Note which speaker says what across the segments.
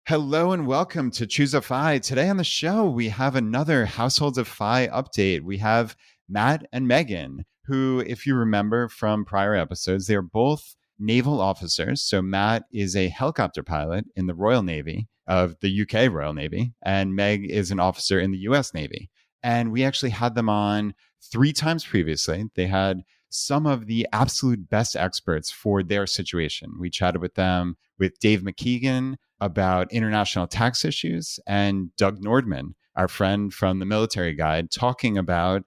Speaker 1: Hello and welcome to Choose a Fi. Today on the show, we have another Households of Fi update. We have Matt and Megan, who, if you remember from prior episodes, they're both naval officers. So Matt is a helicopter pilot in the Royal Navy of the UK Royal Navy, and Meg is an officer in the US Navy. And we actually had them on 3 times previously. They had some of the absolute best experts for their situation. We chatted with them, with Dave McKeegan about international tax issues, and Doug Nordman, our friend from the Military Guide, talking about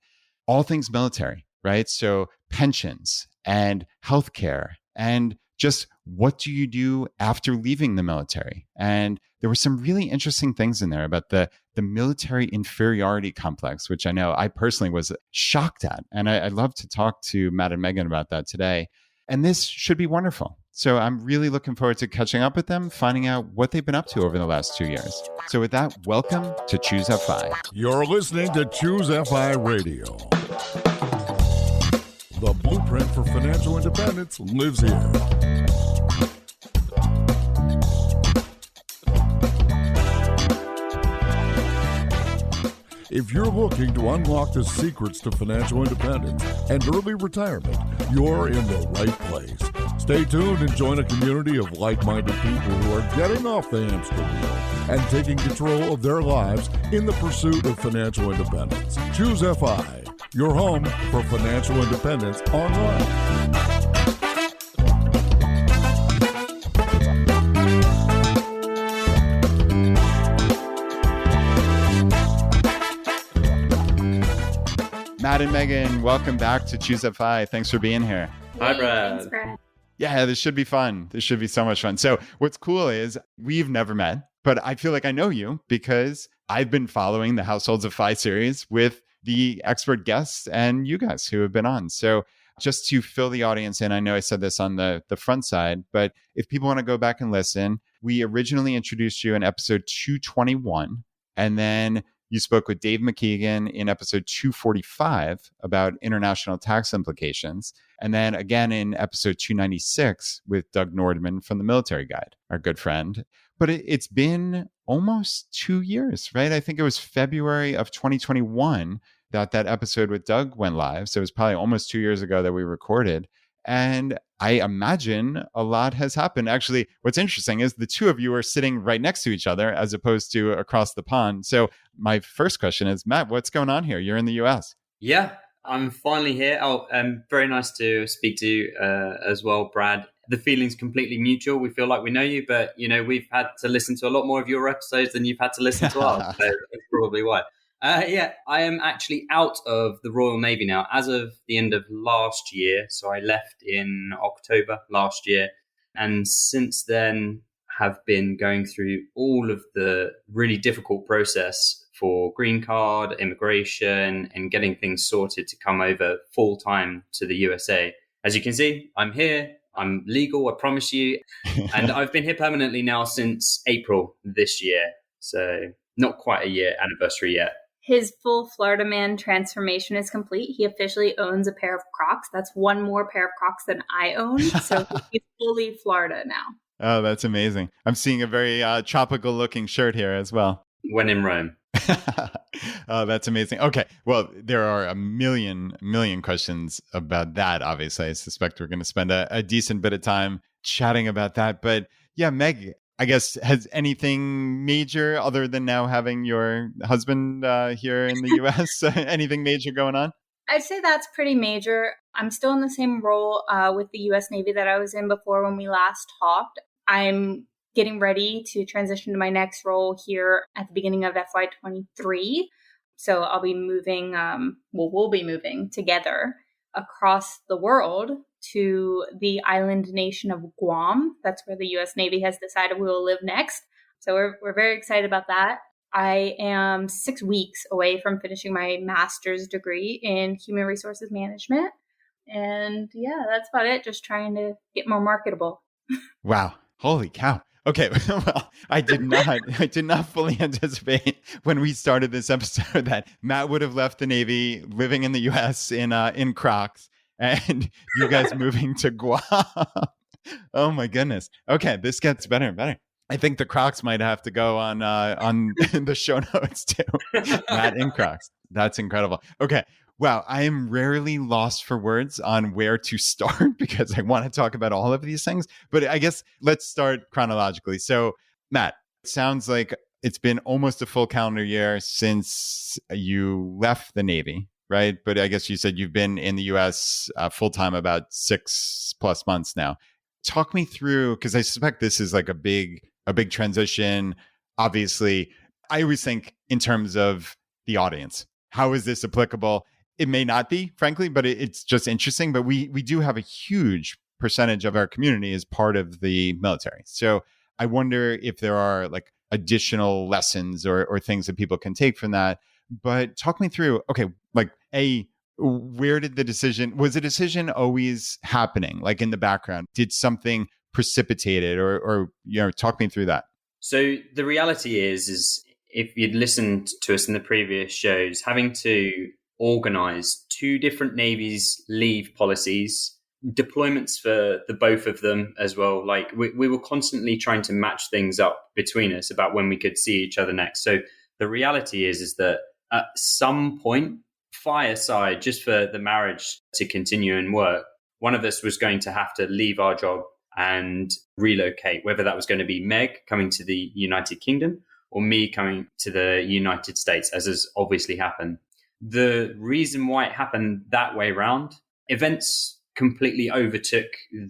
Speaker 1: all things military, right? So pensions and healthcare and just what do you do after leaving the military? And there were some really interesting things in there about the military inferiority complex, which I know I personally was shocked at. And I'd love to talk to Matt and Megan about that today. And this should be wonderful. So I'm really looking forward to catching up with them, finding out what they've been up to over the last 2 years. So with that, welcome to Choose FI.
Speaker 2: You're listening to Choose FI Radio. The blueprint for financial independence lives here. If you're looking to unlock the secrets to financial independence and early retirement, you're in the right place. Stay tuned and join a community of like-minded people who are getting off the hamster wheel and taking control of their lives in the pursuit of financial independence. Choose FI, your home for financial independence online.
Speaker 1: Matt and Megan, welcome back to Choose FI. Thanks for being here.
Speaker 3: Hi, Brad.
Speaker 4: Thanks, Brad.
Speaker 1: Yeah, this should be fun. This should be so much fun. So what's cool is we've never met, but I feel like I know you because I've been following the Households of Fi series with the expert guests and you guys who have been on. So just to fill the audience in, I know I said this on the front side, but if people want to go back and listen, we originally introduced you in episode 221, and then you spoke with Dave McKeegan in episode 245 about international tax implications. And then again in episode 296 with Doug Nordman from the Military Guide, our good friend. But it's been almost 2 years, right? I think it was February of 2021 that episode with Doug went live. So it was probably almost 2 years ago that we recorded. And I imagine a lot has happened. Actually, what's interesting is the two of you are sitting right next to each other as opposed to across the pond. So my first question is, Matt, what's going on here? You're in the US.
Speaker 3: Yeah, I'm finally here. Very nice to speak to you as well, Brad. The feeling's completely mutual. We feel like we know you, but we've had to listen to a lot more of your episodes than you've had to listen to ours. So that's probably why. I am actually out of the Royal Navy now as of the end of last year. So I left in October last year. And since then have been going through all of the really difficult process for green card, immigration, and getting things sorted to come over full time to the USA. As you can see, I'm here. I'm legal, I promise you. And I've been here permanently now since April this year. So not quite a year anniversary yet.
Speaker 4: His full Florida man transformation is complete. He officially owns a pair of Crocs. That's one more pair of Crocs than I own. So he's fully Florida now.
Speaker 1: Oh, that's amazing. I'm seeing a very tropical looking shirt here as well.
Speaker 3: When in Rome.
Speaker 1: Oh, that's amazing. Okay. Well, there are a million questions about that. Obviously, I suspect we're going to spend a decent bit of time chatting about that. But yeah, Meg, I guess, has anything major other than now having your husband here in the US? Anything major going on?
Speaker 4: I'd say that's pretty major. I'm still in the same role with the US Navy that I was in before when we last talked. I'm getting ready to transition to my next role here at the beginning of FY23. So I'll be moving, we'll be moving together across the world to the island nation of Guam. That's where the U.S. Navy has decided we will live next. So we're very excited about that. I am 6 weeks away from finishing my master's degree in human resources management. And yeah, that's about it. Just trying to get more marketable.
Speaker 1: Wow. Holy cow. Okay, well, I did not fully anticipate when we started this episode that Matt would have left the Navy, living in the U.S. in Crocs, and you guys moving to Guam. Oh my goodness. Okay, this gets better and better. I think the Crocs might have to go on the show notes too. Matt in Crocs. That's incredible. Okay. Wow. I am rarely lost for words on where to start because I want to talk about all of these things. But I guess let's start chronologically. So, Matt, it sounds like it's been almost a full calendar year since you left the Navy, right? But I guess you said you've been in the US full time about 6+ months now. Talk me through, because I suspect this is like a big transition. Obviously, I always think in terms of the audience. How is this applicable? It may not be, frankly, but it's just interesting. But we do have a huge percentage of our community as part of the military. So I wonder if there are like additional lessons or things that people can take from that. But talk me through, okay, like where did was the decision always happening, like in the background? Did something precipitate it or talk me through that?
Speaker 3: So the reality is if you'd listened to us in the previous shows, having to organize two different navies leave policies, deployments for the both of them as well. Like we were constantly trying to match things up between us about when we could see each other next. So the reality is that at some point, fireside, just for the marriage to continue and work, one of us was going to have to leave our job and relocate, whether that was going to be Meg coming to the United Kingdom or me coming to the United States, as has obviously happened. The reason why it happened that way round, events completely overtook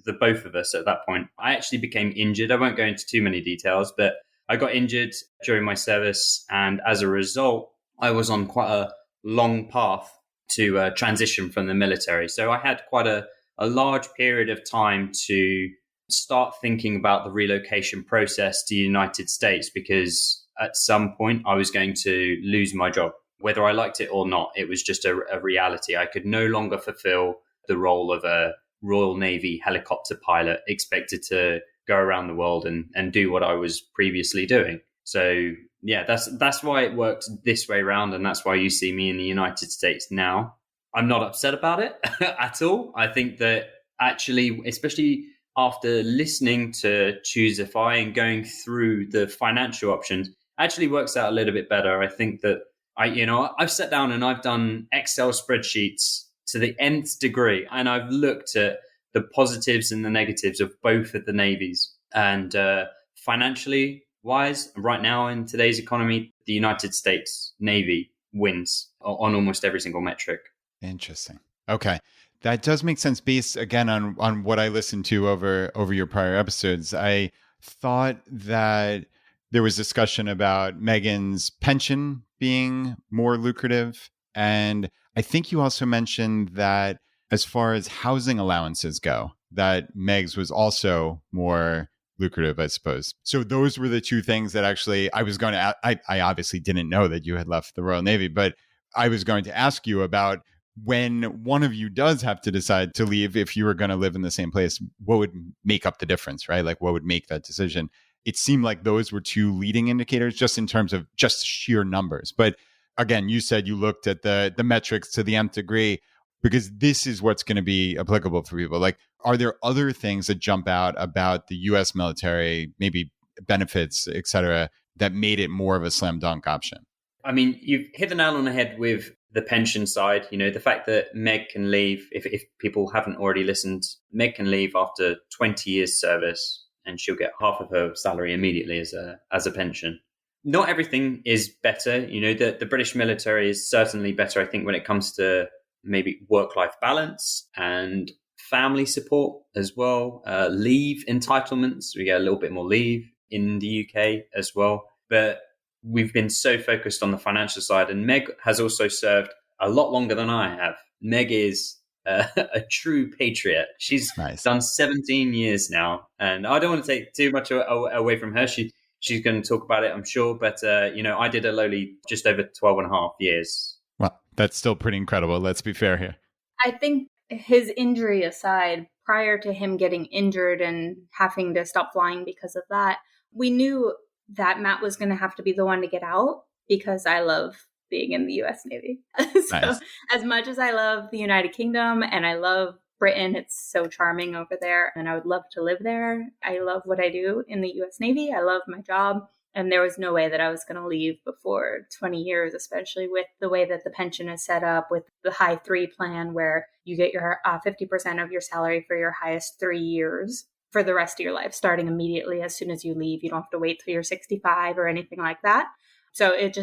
Speaker 3: the both of us at that point. I actually became injured. I won't go into too many details, but I got injured during my service. And as a result, I was on quite a long path to transition from the military. So I had quite a large period of time to start thinking about the relocation process to the United States, because at some point I was going to lose my job. Whether I liked it or not, it was just a reality. I could no longer fulfill the role of a Royal Navy helicopter pilot expected to go around the world and do what I was previously doing. So yeah, that's why it worked this way around, and that's why you see me in the United States now. I'm not upset about it at all. I think that actually, especially after listening to Choosify and going through the financial options, actually works out a little bit better. I think that I've sat down and I've done Excel spreadsheets to the nth degree, and I've looked at the positives and the negatives of both of the navies. And financially wise, right now in today's economy, the United States Navy wins on almost every single metric.
Speaker 1: Interesting. Okay. That does make sense based, again, on what I listened to over your prior episodes. I thought that there was discussion about Megan's pension being more lucrative. And I think you also mentioned that as far as housing allowances go, that Meg's was also more lucrative, I suppose. So those were the two things that actually I was going to, I obviously didn't know that you had left the Royal Navy, but I was going to ask you about when one of you does have to decide to leave, if you were going to live in the same place, what would make up the difference, right? Like what would make that decision? It seemed like those were two leading indicators just in terms of just sheer numbers. But again, you said you looked at the metrics to the nth degree, because this is what's going to be applicable for people. Like, are there other things that jump out about the U.S. military, maybe benefits, et cetera, that made it more of a slam dunk option?
Speaker 3: I mean, you've hit the nail on the head with the pension side. You know, the fact that Meg can leave, if people haven't already listened, Meg can leave after 20 years service and she'll get half of her salary immediately as a pension. Not everything is better. You know, the British military is certainly better, I think, when it comes to maybe work-life balance and family support as well. Leave entitlements. We get a little bit more leave in the UK as well. But we've been so focused on the financial side, and Meg has also served a lot longer than I have. Meg is a true patriot. She's done 17 years now, and I don't want to take too much away from her. She's going to talk about it, I'm sure. But, I did a lowly just over 12 and a half years.
Speaker 1: Well, that's still pretty incredible. Let's be fair here.
Speaker 4: I think his injury aside, prior to him getting injured and having to stop flying because of that, we knew that Matt was going to have to be the one to get out, because I love being in the U.S. Navy. So nice. As much as I love the United Kingdom and I love Britain. It's so charming over there, and I would love to live there. I love what I do in the US Navy. I love my job. And there was no way that I was going to leave before 20 years, especially with the way that the pension is set up with the high 3 plan, where you get your 50% of your salary for your highest 3 years for the rest of your life, starting immediately as soon as you leave. You don't have to wait till you're 65 or anything like that. So it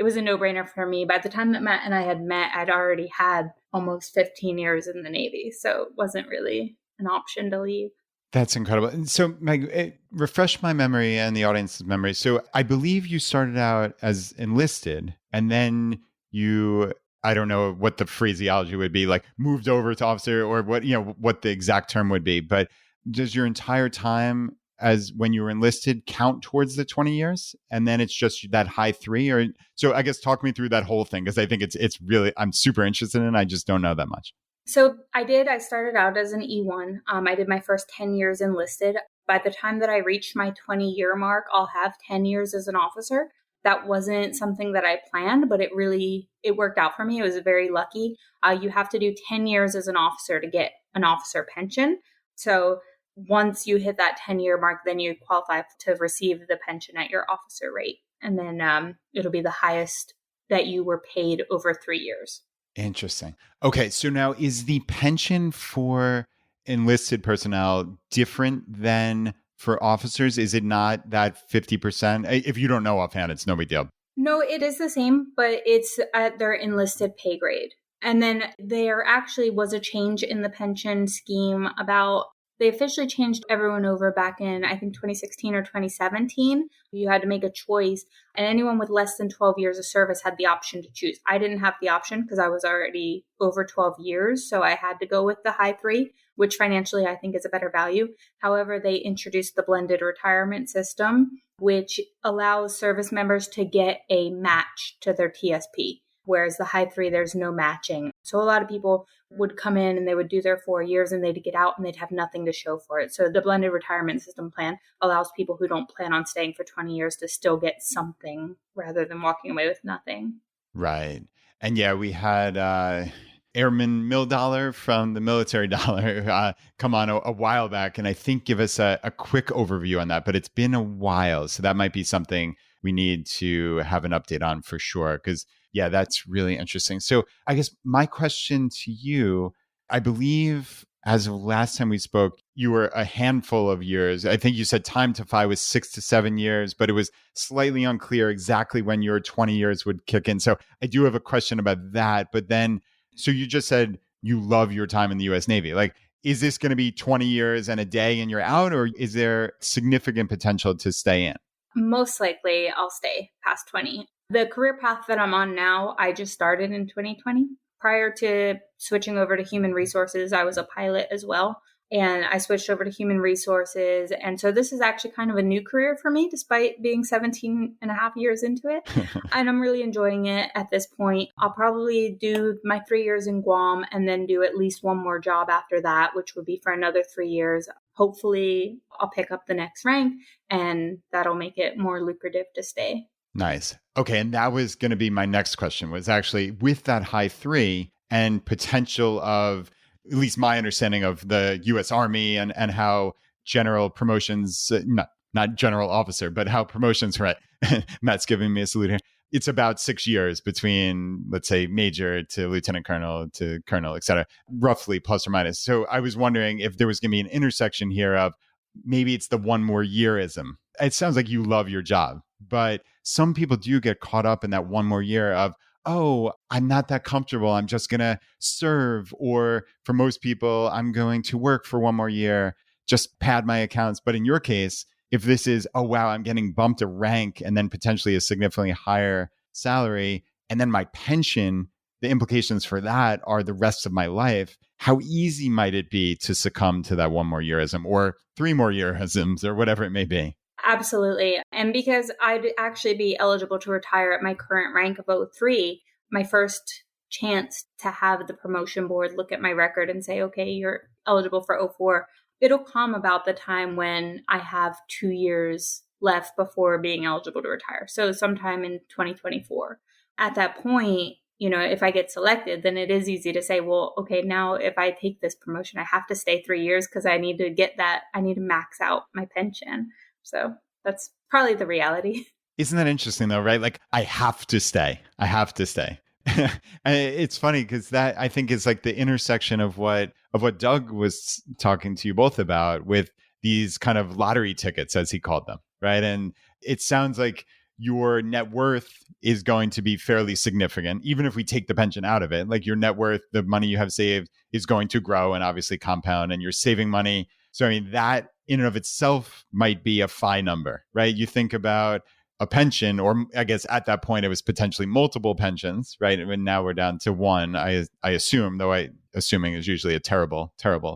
Speaker 4: was a no-brainer for me. By the time that Matt and I had met, I'd already had almost 15 years in the Navy. So it wasn't really an option to leave.
Speaker 1: That's incredible. And so, Meg, refresh my memory and the audience's memory. So I believe you started out as enlisted, and then you, I don't know what the phraseology would be, like moved over to officer, or what the exact term would be. But does your entire time as when you were enlisted count towards the 20 years? And then it's just that high 3? Or so I guess talk me through that whole thing, because I think it's really, I'm super interested in it. I just don't know that much.
Speaker 4: So I started out as an E1. I did my first 10 years enlisted. By the time that I reached my 20-year mark, I'll have 10 years as an officer. That wasn't something that I planned, but it worked out for me. I was very lucky. You have to do 10 years as an officer to get an officer pension. So once you hit that 10-year mark, then you qualify to receive the pension at your officer rate. And then it'll be the highest that you were paid over 3 years.
Speaker 1: Interesting. Okay. So now, is the pension for enlisted personnel different than for officers? Is it not that 50%? If you don't know offhand, it's no big deal.
Speaker 4: No, it is the same, but it's at their enlisted pay grade. And then there actually was a change in the pension scheme they officially changed everyone over back in, I think, 2016 or 2017. You had to make a choice, and anyone with less than 12 years of service had the option to choose. I didn't have the option because I was already over 12 years, so I had to go with the high 3, which financially I think is a better value. However, they introduced the blended retirement system, which allows service members to get a match to their TSP. Whereas the high 3, there's no matching. So a lot of people would come in and they would do their 4 years and they'd get out and they'd have nothing to show for it. So the blended retirement system plan allows people who don't plan on staying for 20 years to still get something rather than walking away with nothing.
Speaker 1: Right. And yeah, we had Airman Milldollar from the Military Dollar come on a while back, and I think give us a quick overview on that. But it's been a while, so that might be something we need to have an update on for sure, because yeah, that's really interesting. So I guess my question to you, I believe as of last time we spoke, you were a handful of years. I think you said time to FI was 6 to 7 years, but it was slightly unclear exactly when your 20 years would kick in. So I do have a question about that. But then, so you just said you love your time in the US Navy. Like, is this going to be 20 years and a day and you're out, or is there significant potential to stay in?
Speaker 4: Most likely I'll stay past 20. The career path that I'm on now, I just started in 2020. Prior to switching over to human resources, I was a pilot as well. And I switched over to human resources. And so this is actually kind of a new career for me, despite being 17 and a half years into it. And I'm really enjoying it at this point. I'll probably do my 3 years in Guam and then do at least one more job after that, which would be for another 3 years. Hopefully, I'll pick up the next rank, and that'll make it more lucrative to stay.
Speaker 1: Nice. Okay. And that was going to be my next question, was actually with that high 3 and potential of, at least my understanding of the U.S. Army and how general promotions, not general officer, but how promotions, right? Matt's giving me a salute here. It's about 6 years between, let's say, major to lieutenant colonel to colonel, et cetera, roughly plus or minus. So I was wondering if there was going to be an intersection here of maybe it's the one more yearism. It sounds like you love your job, but some people do get caught up in that one more year of, oh, I'm not that comfortable. I'm just going to serve. Or for most people, I'm going to work for one more year, just pad my accounts. But in your case, if this is, oh, wow, I'm getting bumped a rank and then potentially a significantly higher salary, and then my pension, the implications for that are the rest of my life. How easy might it be to succumb to that one more yearism or 3 more yearisms or whatever it may be?
Speaker 4: Absolutely. And because I'd actually be eligible to retire at my current rank of 03, my first chance to have the promotion board look at my record and say, okay, you're eligible for 04, it'll come about the time when I have 2 years left before being eligible to retire. So sometime in 2024. At that point, if I get selected, then it is easy to say, well, okay, now if I take this promotion, I have to stay 3 years because I need to max out my pension. So that's probably the reality.
Speaker 1: Isn't that interesting though, right? Like I have to stay. I have to stay. It's funny because that I think is like the intersection of what Doug was talking to you both about with these kind of lottery tickets, as he called them, right? And it sounds like your net worth is going to be fairly significant, even if we take the pension out of it. Like your net worth, the money you have saved is going to grow and obviously compound, and you're saving money. So I mean, that in and of itself might be a FI number, right? You think about a pension, or I guess at that point it was potentially multiple pensions, right? And now we're down to one, I assume, though assuming is usually a terrible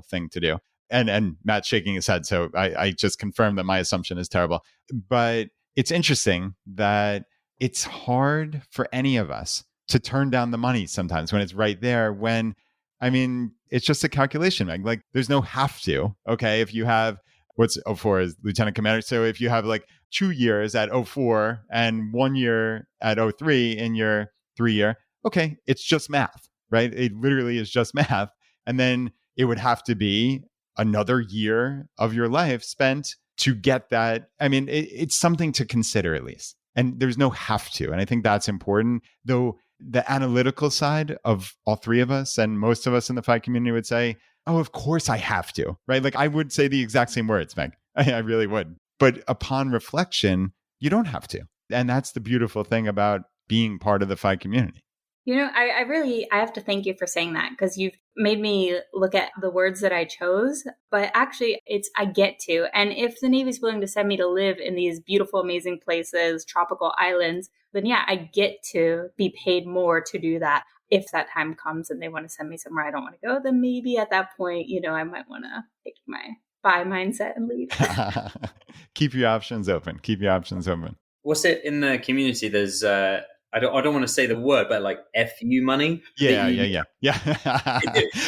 Speaker 1: thing to do. And Matt's shaking his head, so I just confirmed that my assumption is terrible. But it's interesting that it's hard for any of us to turn down the money sometimes when it's right there, when, I mean, it's just a calculation, Meg. Like there's no have to, okay? If you have, what's 04 is lieutenant commander. So if you have like 2 years at 04 and 1 year at 03 in your 3 year, okay, it's just math, right? It literally is just math. And then it would have to be another year of your life spent to get that. I mean, it's something to consider at least. And there's no have to. And I think that's important, though the analytical side of all three of us and most of us in the FI community would say, oh, of course I have to, right? Like I would say the exact same words, Meg. I really would. But upon reflection, you don't have to. And that's the beautiful thing about being part of the FI community.
Speaker 4: I have to thank you for saying that, because you've made me look at the words that I chose, but actually I get to. And if the Navy's willing to send me to live in these beautiful, amazing places, tropical islands, then yeah, I get to be paid more to do that. If that time comes and they want to send me somewhere I don't want to go, then maybe at that point, I might want to take my buy mindset and leave.
Speaker 1: Keep your options open.
Speaker 3: What's it in the community? There's I don't want to say the word, but like FU money.
Speaker 1: Yeah.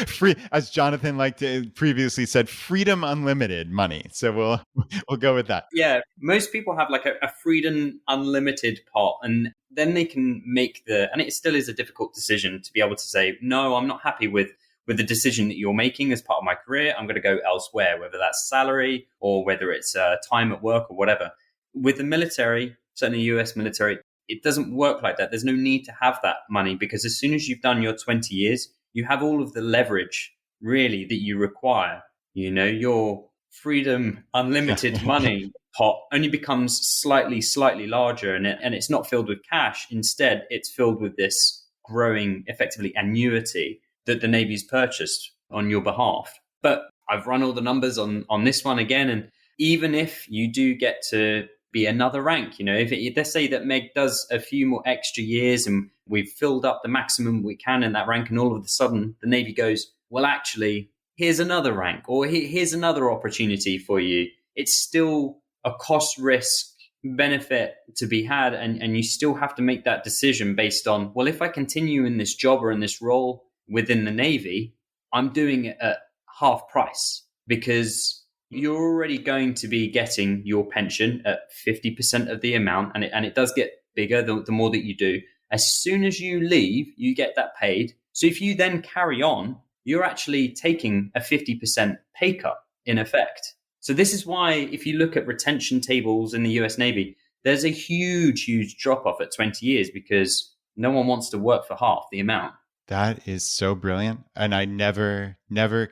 Speaker 1: Free, as Jonathan previously said, freedom unlimited money. So we'll go with that.
Speaker 3: Yeah, most people have like a freedom unlimited pot, and then they can make and it still is a difficult decision to be able to say, no, I'm not happy with the decision that you're making as part of my career. I'm going to go elsewhere, whether that's salary or whether it's time at work or whatever. With the military, certainly US military, it doesn't work like that. There's no need to have that money, because as soon as you've done your 20 years, you have all of the leverage really that you require. Your freedom unlimited money pot only becomes slightly larger, and it's not filled with cash. Instead, it's filled with this growing, effectively, annuity that the Navy's purchased on your behalf. But I've run all the numbers on this one again, and even if you do get to be another rank, if let's say that Meg does a few more extra years and we've filled up the maximum we can in that rank, and all of a sudden the Navy goes, well, actually, here's another rank, or here's another opportunity for you. It's still a cost risk benefit to be had, and you still have to make that decision based on, well, if I continue in this job or in this role within the Navy, I'm doing it at half price, because you're already going to be getting your pension at 50% of the amount, and it does get bigger the more that you do. As soon as you leave, you get that paid. So if you then carry on, you're actually taking a 50% pay cut in effect. So this is why, if you look at retention tables in the US Navy, there's a huge drop off at 20 years, because no one wants to work for half the amount.
Speaker 1: That is so brilliant. And I never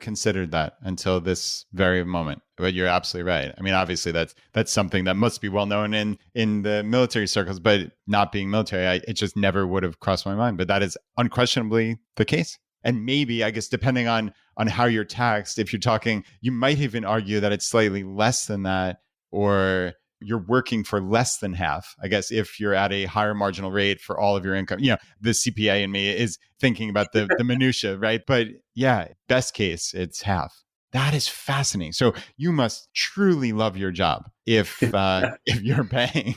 Speaker 1: considered that until this very moment. But you're absolutely right. I mean, obviously that's something that must be well known in the military circles, but not being military, it just never would have crossed my mind. But that is unquestionably the case. And maybe, I guess, depending on how you're taxed, if you're talking, you might even argue that it's slightly less than that, or you're working for less than half. I guess if you're at a higher marginal rate for all of your income, the CPA in me is thinking about the minutia, right? But yeah, best case, it's half. That is fascinating. So you must truly love your job if you're paying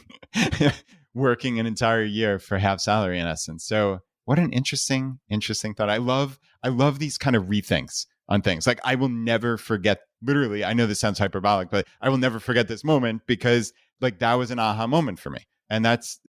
Speaker 1: working an entire year for half salary in essence. So what an interesting thought. I love these kind of rethinks on things. Like I will never forget, literally, I know this sounds hyperbolic, but I will never forget this moment, because like that was an aha moment for me. And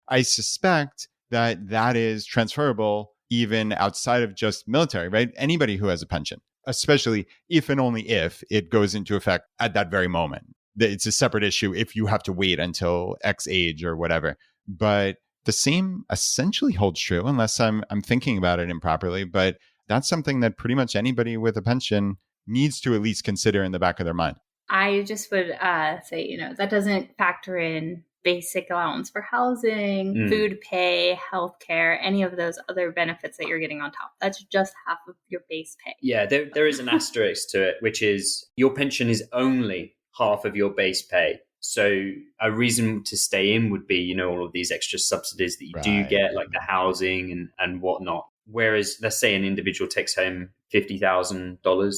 Speaker 1: I suspect that is transferable even outside of just military, right? Anybody who has a pension, especially if and only if it goes into effect at that very moment. It's a separate issue if you have to wait until X age or whatever. But the same essentially holds true, unless I'm thinking about it improperly. But that's something that pretty much anybody with a pension needs to at least consider in the back of their mind.
Speaker 4: I just would say, that doesn't factor in basic allowance for housing, food pay, healthcare, any of those other benefits that you're getting on top. That's just half of your base pay.
Speaker 3: Yeah, there is an asterisk to it, which is your pension is only half of your base pay. So a reason to stay in would be, all of these extra subsidies that you do get, like the housing and whatnot. Whereas, let's say an individual takes home $50,000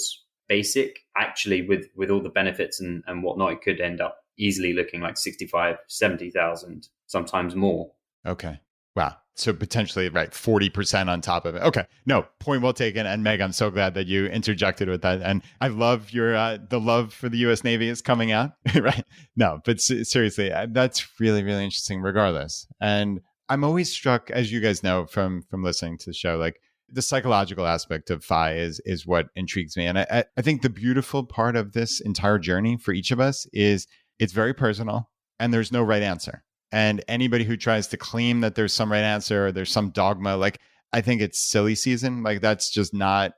Speaker 3: basic, actually with all the benefits and whatnot, it could end up easily looking like 65, 70,000, sometimes more.
Speaker 1: Okay. Wow. So potentially, 40% on top of it. Okay. No, point well taken. And Meg, I'm so glad that you interjected with that. And I love your, the love for the U.S. Navy is coming out, right? No, but seriously, that's really, really interesting regardless. And I'm always struck, as you guys know from listening to the show, like the psychological aspect of FI is what intrigues me. And I think the beautiful part of this entire journey for each of us is it's very personal and there's no right answer. And anybody who tries to claim that there's some right answer or there's some dogma, like I think it's silly season. Like that's not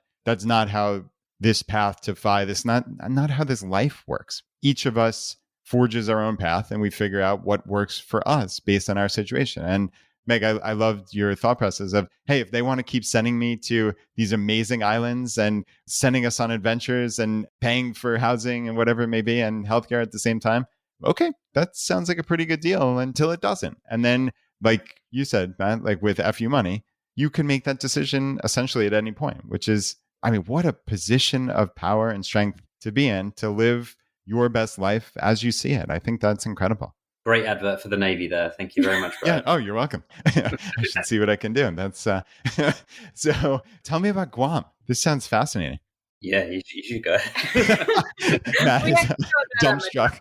Speaker 1: how this path to FI, not how this life works. Each of us forges our own path and we figure out what works for us based on our situation. And Meg, I loved your thought process of, hey, if they want to keep sending me to these amazing islands and sending us on adventures and paying for housing and whatever it may be and healthcare at the same time, okay, that sounds like a pretty good deal until it doesn't. And then, like you said, Matt, like with FU money, you can make that decision essentially at any point, which is, what a position of power and strength to be in, to live your best life as you see it. I think that's incredible.
Speaker 3: Great advert for the Navy there. Thank you very much, Brad.
Speaker 1: Yeah. Oh, you're welcome. I should see what I can do. That's so tell me about Guam. This sounds fascinating.
Speaker 3: Yeah, you should go.
Speaker 1: Matt is dumbstruck.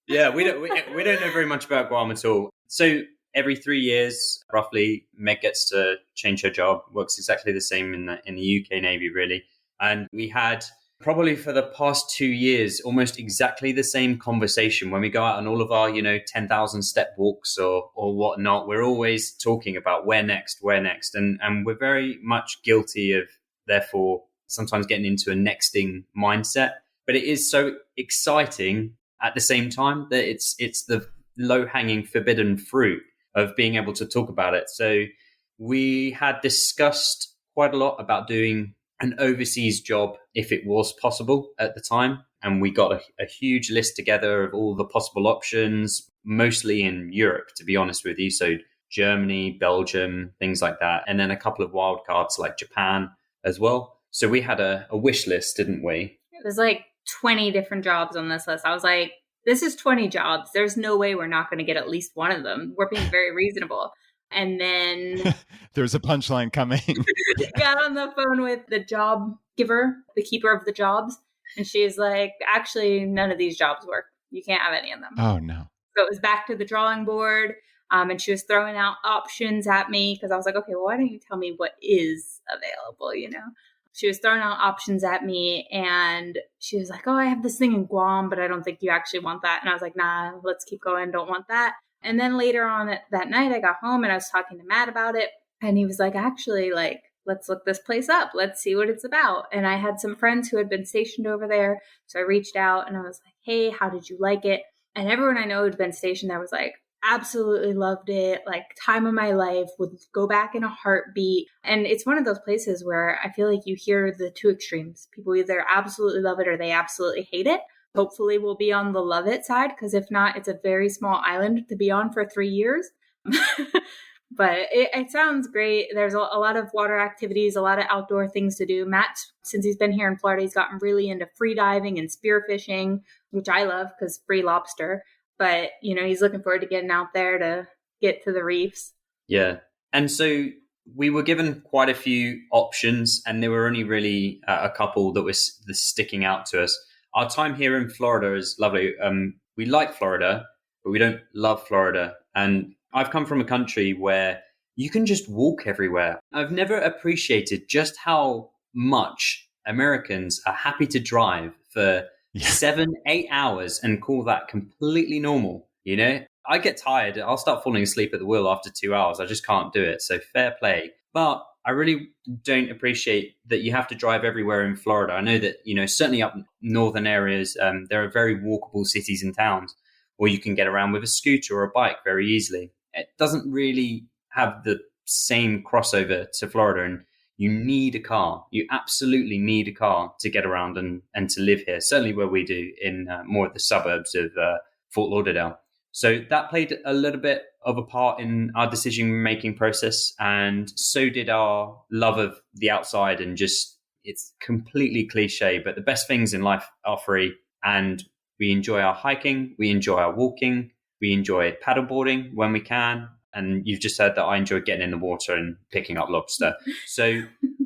Speaker 3: Yeah, we don't know very much about Guam at all. So every 3 years, roughly, Meg gets to change her job. Works exactly the same in the UK Navy, really. And we had probably for the past 2 years, almost exactly the same conversation when we go out on all of our, 10,000 step walks or whatnot. We're always talking about where next. And we're very much guilty of, therefore, sometimes getting into a nexting mindset. But it is so exciting at the same time that it's the low-hanging forbidden fruit of being able to talk about it. So we had discussed quite a lot about doing an overseas job if it was possible at the time. And we got a huge list together of all the possible options, mostly in Europe, to be honest with you. So Germany, Belgium, things like that. And then a couple of wild cards like Japan as well. So we had a wish list, didn't we?
Speaker 4: It was like 20 different jobs on this list. I was like, this is 20 jobs. There's no way we're not going to get at least one of them. We're being very reasonable. And then
Speaker 1: there's a punchline coming.
Speaker 4: Got on the phone with the job giver, the keeper of the jobs. And she's like, actually, none of these jobs work. You can't have any of them.
Speaker 1: Oh, no.
Speaker 4: So it was back to the drawing board. And she was throwing out options at me because I was like, okay, well, why don't you tell me what is available, She was throwing out options at me and she was like, oh, I have this thing in Guam, but I don't think you actually want that. And I was like, nah, let's keep going. Don't want that. And then later on that night, I got home and I was talking to Matt about it. And he was like, actually, let's look this place up. Let's see what it's about. And I had some friends who had been stationed over there. So I reached out and I was like, hey, how did you like it? And everyone I know who'd been stationed there was like, absolutely loved it. Like time of my life, would go back in a heartbeat. And it's one of those places where I feel like you hear the two extremes. People either absolutely love it or they absolutely hate it. Hopefully we'll be on the love it side, because if not, it's a very small island to be on for 3 years. But it sounds great. There's a lot of water activities, a lot of outdoor things to do. Matt, since he's been here in Florida, he's gotten really into free diving and spearfishing, which I love because free lobster. But, he's looking forward to getting out there to get to the reefs.
Speaker 3: Yeah. And so we were given quite a few options, and there were only really a couple that was sticking out to us. Our time here in Florida is lovely. We like Florida, but we don't love Florida. And I've come from a country where you can just walk everywhere. I've never appreciated just how much Americans are happy to drive for 7-8 hours and call that completely normal. You know, I get tired. I'll start falling asleep at the wheel after 2 hours. I just can't do it. So fair play. But I really don't appreciate that you have to drive everywhere in Florida. I know that, you know, certainly up northern areas, there are very walkable cities and towns, or you can get around with a scooter or a bike very easily. It doesn't really have the same crossover to Florida, and you need a car. You absolutely need a car to get around and to live here, certainly where we do in more of the suburbs of Fort Lauderdale. So that played a little bit of a part in our decision-making process, and so did our love of the outside. And just, it's completely cliche, but the best things in life are free, and we enjoy our hiking, we enjoy our walking, we enjoy paddleboarding when we can. And you've just heard that I enjoy getting in the water and picking up lobster. So,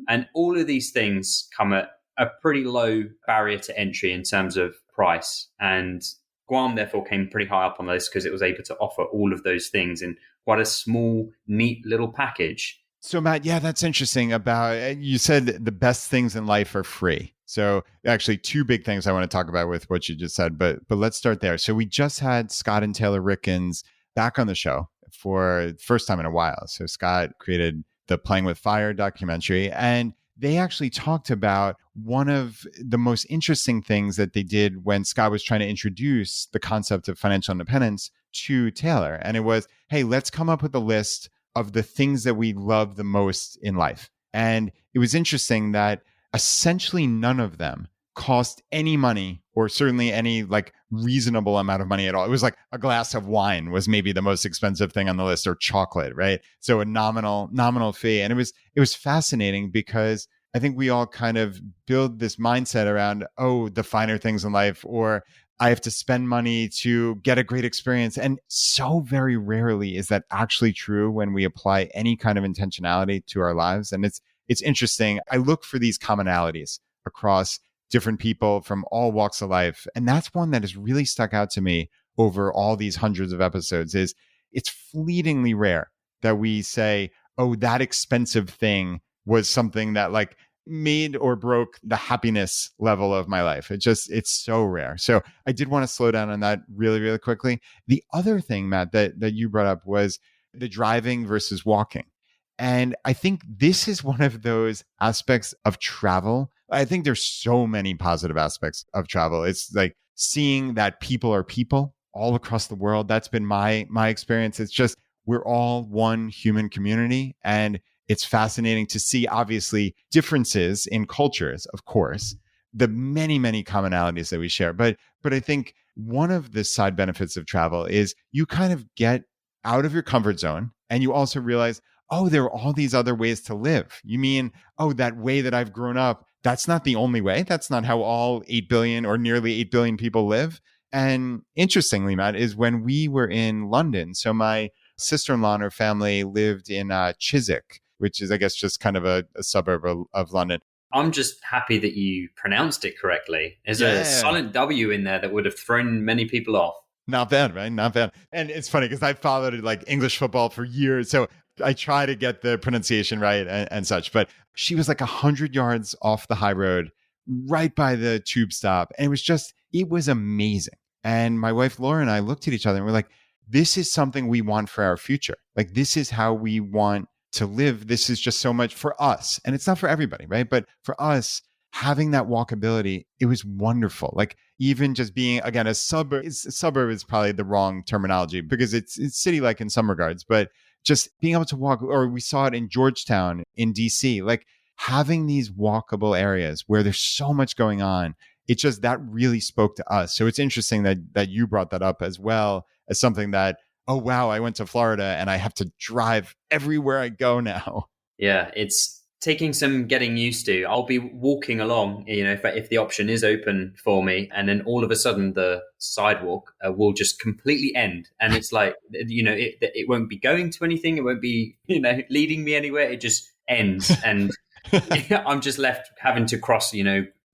Speaker 3: and all of these things come at a pretty low barrier to entry in terms of price. And Guam, therefore, came pretty high up on the list because it was able to offer all of those things in quite a small, neat little package.
Speaker 1: So, Matt, yeah, that's interesting about, you said the best things in life are free. So actually two big things I want to talk about with what you just said, but let's start there. So we just had Scott and Taylor Rickens back on the show for the first time in a while. So Scott created the Playing with Fire documentary, and they actually talked about one of the most interesting things that they did when Scott was trying to introduce the concept of financial independence to Taylor. And it was, hey, let's come up with a list of the things that we love the most in life. And it was interesting that essentially none of them cost any money, or certainly any like reasonable amount of money at all. It was like a glass of wine was maybe the most expensive thing on the list, or chocolate, right? So a nominal fee. And it was fascinating because I think we all kind of build this mindset around, oh, the finer things in life, or I have to spend money to get a great experience. And so very rarely is that actually true when we apply any kind of intentionality to our lives. And it's interesting. I look for these commonalities across different people from all walks of life. And that's one that has really stuck out to me over all these hundreds of episodes. Is it's fleetingly rare that we say, oh, that expensive thing was something that like made or broke the happiness level of my life. It's so rare. So I did want to slow down on that really, really quickly. The other thing, Matt, that you brought up was the driving versus walking. And I think this is one of those aspects of travel. I think there's so many positive aspects of travel. It's like seeing that people are people all across the world. That's been my experience. It's just, we're all one human community. And it's fascinating to see, obviously, differences in cultures, of course, the many, many commonalities that we share. But I think one of the side benefits of travel is you kind of get out of your comfort zone, and you also realize, oh, there are all these other ways to live. You mean, oh, that way that I've grown up, that's not the only way. That's not how all 8 billion or nearly 8 billion people live. And interestingly, Matt, is when we were in London, so my sister-in-law and her family lived in Chiswick, which is, I guess, just kind of a suburb of London.
Speaker 3: I'm just happy that you pronounced it correctly. There's a silent W in there that would have thrown many people off.
Speaker 1: Not bad, right? Not bad. And it's funny because I followed like English football for years. So I try to get the pronunciation right and such. But she was like 100 yards off the high road, right by the tube stop. And it was amazing. And my wife, Laura, and I looked at each other and we're like, this is something we want for our future. Like, this is how we want to live. This is just so much for us. And it's not for everybody, right? But for us, having that walkability, it was wonderful. Like, even just being, again, a suburb is probably the wrong terminology because it's city-like in some regards, but just being able to walk, or we saw it in Georgetown in DC, like having these walkable areas where there's so much going on. It just, that really spoke to us. So it's interesting that you brought that up as well as something that, oh, wow, I went to Florida and I have to drive everywhere I go now.
Speaker 3: Yeah, it's taking some getting used to. I'll be walking along, if the option is open for me, and then all of a sudden the sidewalk will just completely end. And it's like, it won't be going to anything. It won't be, leading me anywhere. It just ends. And I'm just left having to cross,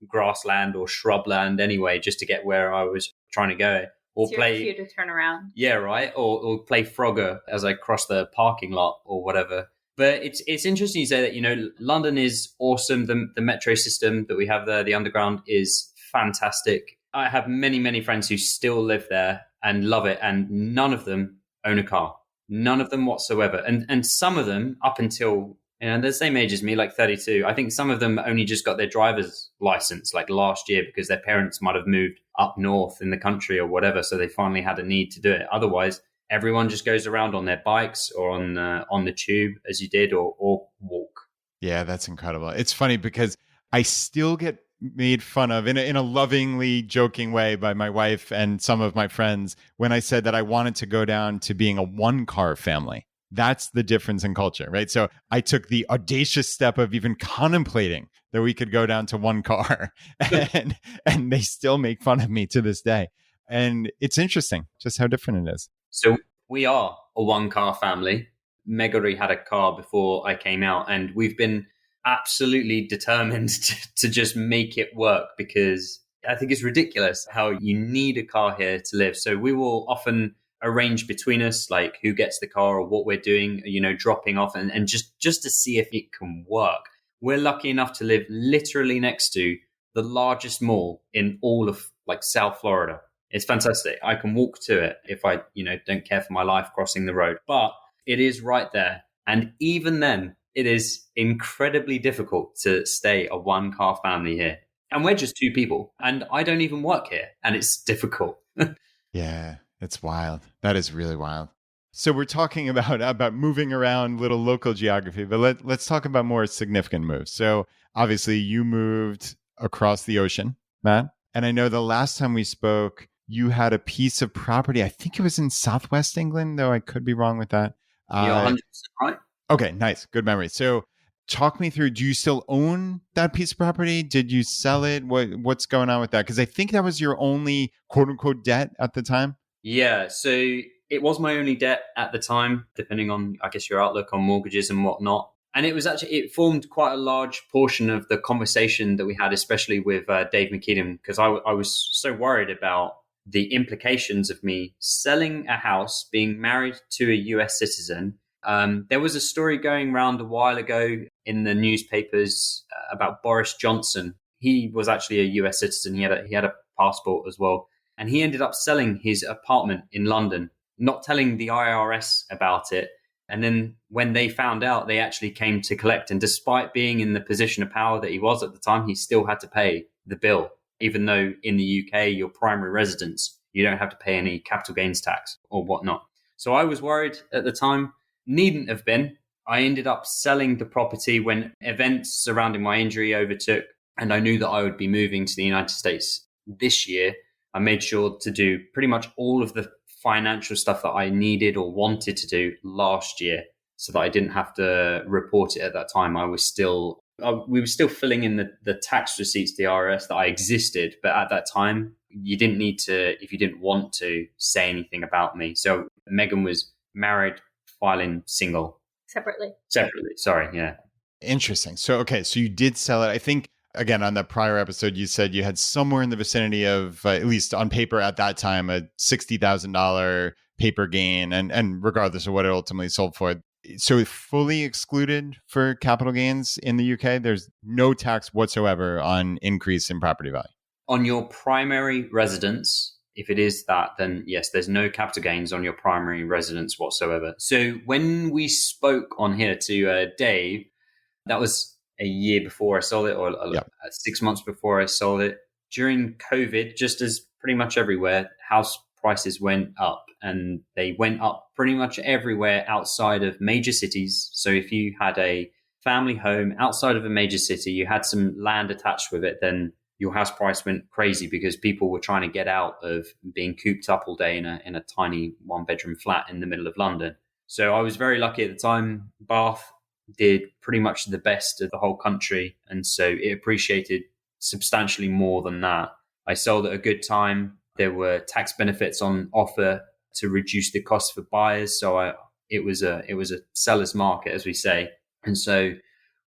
Speaker 3: grassland or shrubland anyway, just to get where I was trying to go. or
Speaker 4: it's your cue to turn around.
Speaker 3: Yeah, right. Or play Frogger as I cross the parking lot or whatever. But it's interesting you say that, you know, London is awesome. The metro system that we have there, the underground, is fantastic. I have many, many friends who still live there and love it. And none of them own a car. None of them whatsoever. And some of them, up until, you know, they're the same age as me, like 32. I think some of them only just got their driver's license like last year because their parents might have moved up north in the country or whatever. So they finally had a need to do it. Otherwise, everyone just goes around on their bikes or on the tube, as you did, or walk.
Speaker 1: Yeah, that's incredible. It's funny because I still get made fun of in a lovingly joking way by my wife and some of my friends when I said that I wanted to go down to being a one-car family. That's the difference in culture, right? So I took the audacious step of even contemplating that we could go down to one car, and they still make fun of me to this day. And it's interesting just how different it is.
Speaker 3: So we are a one-car family. Megari had a car before I came out, and we've been absolutely determined to just make it work because I think it's ridiculous how you need a car here to live. So we will often arrange between us, like who gets the car or what we're doing, you know, dropping off and just to see if it can work. We're lucky enough to live literally next to the largest mall in all of like South Florida. It's fantastic. I can walk to it if I, you know, don't care for my life crossing the road, but it is right there. And even then, it is incredibly difficult to stay a one-car family here. And we're just two people, and I don't even work here, and it's difficult.
Speaker 1: Yeah, it's wild. That is really wild. So we're talking about moving around, little local geography, but let's talk about more significant moves. So obviously you moved across the ocean, Matt. And I know the last time we spoke, you had a piece of property. I think it was in Southwest England, though I could be wrong with that.
Speaker 3: You're 100% right.
Speaker 1: Okay, nice. Good memory. So talk me through, do you still own that piece of property? Did you sell it? What's going on with that? Because I think that was your only quote unquote debt at the time.
Speaker 3: Yeah, so it was my only debt at the time, depending on, I guess, your outlook on mortgages and whatnot. And it formed quite a large portion of the conversation that we had, especially with Dave McKeedon, because I was so worried about the implications of me selling a house, being married to a US citizen. There was a story going around a while ago in the newspapers about Boris Johnson. He was actually a US citizen. He had a passport as well. And he ended up selling his apartment in London, not telling the IRS about it. And then when they found out, they actually came to collect. And despite being in the position of power that he was at the time, he still had to pay the bill, even though in the UK, your primary residence, you don't have to pay any capital gains tax or whatnot. So I was worried at the time. Needn't have been. I ended up selling the property when events surrounding my injury overtook, and I knew that I would be moving to the United States this year. I made sure to do pretty much all of the financial stuff that I needed or wanted to do last year so that I didn't have to report it at that time. We were still filling in the tax receipts to the IRS that I existed. But at that time, you didn't need to, if you didn't want to, say anything about me. So Megan was married, filing single.
Speaker 4: Separately,
Speaker 3: sorry, yeah.
Speaker 1: Interesting. So you did sell it. I think, again, on the prior episode, you said you had somewhere in the vicinity of, at least on paper at that time, a $60,000 paper gain, and regardless of what it ultimately sold for. So fully excluded for capital gains in the UK, there's no tax whatsoever on increase in property value.
Speaker 3: On your primary residence, if it is that, then yes, there's no capital gains on your primary residence whatsoever. So when we spoke on here to Dave, that was a year before I sold it, or 6 months before I sold it. During COVID, just as pretty much everywhere, house prices went up, and they went up pretty much everywhere outside of major cities. So if you had a family home outside of a major city, you had some land attached with it, then your house price went crazy because people were trying to get out of being cooped up all day in a tiny one-bedroom flat in the middle of London. So I was very lucky at the time. Bath did pretty much the best of the whole country, and so it appreciated substantially more than that. I sold at a good time. There were tax benefits on offer to reduce the cost for buyers, so it was a seller's market, as we say. And so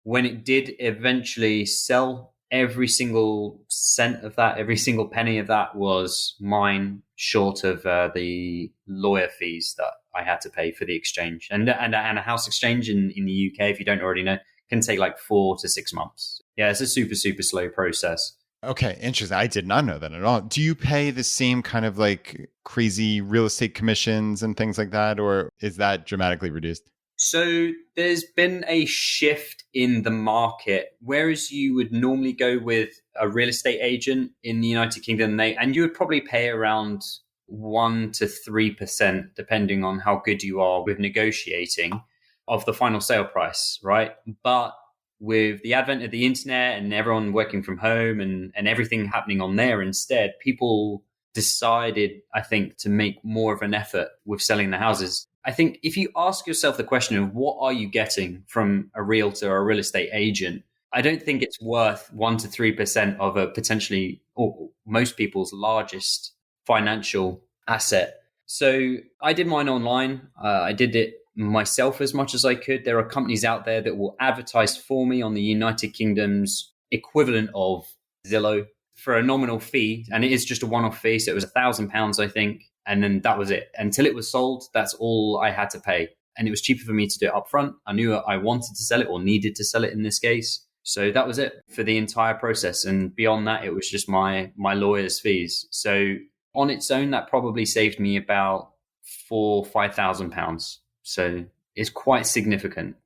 Speaker 3: when it did eventually sell, every single cent of that, every single penny of that was mine, short of the lawyer fees that I had to pay for the exchange. And a house exchange in the UK, if you don't already know, can take like 4 to 6 months. Yeah, it's a super, super slow process.
Speaker 1: Okay, interesting. I did not know that at all. Do you pay the same kind of like crazy real estate commissions and things like that, or is that dramatically reduced?
Speaker 3: So there's been a shift in the market, whereas you would normally go with a real estate agent in the United Kingdom, and you would probably pay around 1 to 3%, depending on how good you are with negotiating, of the final sale price, right? But with the advent of the internet and everyone working from home and everything happening on there instead, people decided, I think, to make more of an effort with selling the houses. I think if you ask yourself the question of what are you getting from a realtor or a real estate agent, I don't think it's worth 1 to 3% of a potentially, or most people's largest financial asset. So I did mine online. I did it myself as much as I could. There are companies out there that will advertise for me on the United Kingdom's equivalent of Zillow for a nominal fee. And it is just a one-off fee. So it was £1,000, I think. And then that was it. Until it was sold, that's all I had to pay. And it was cheaper for me to do it up front. I knew I wanted to sell it or needed to sell it in this case. So that was it for the entire process. And beyond that, it was just my lawyer's fees. So on its own, that probably saved me about £5,000. So it's quite significant,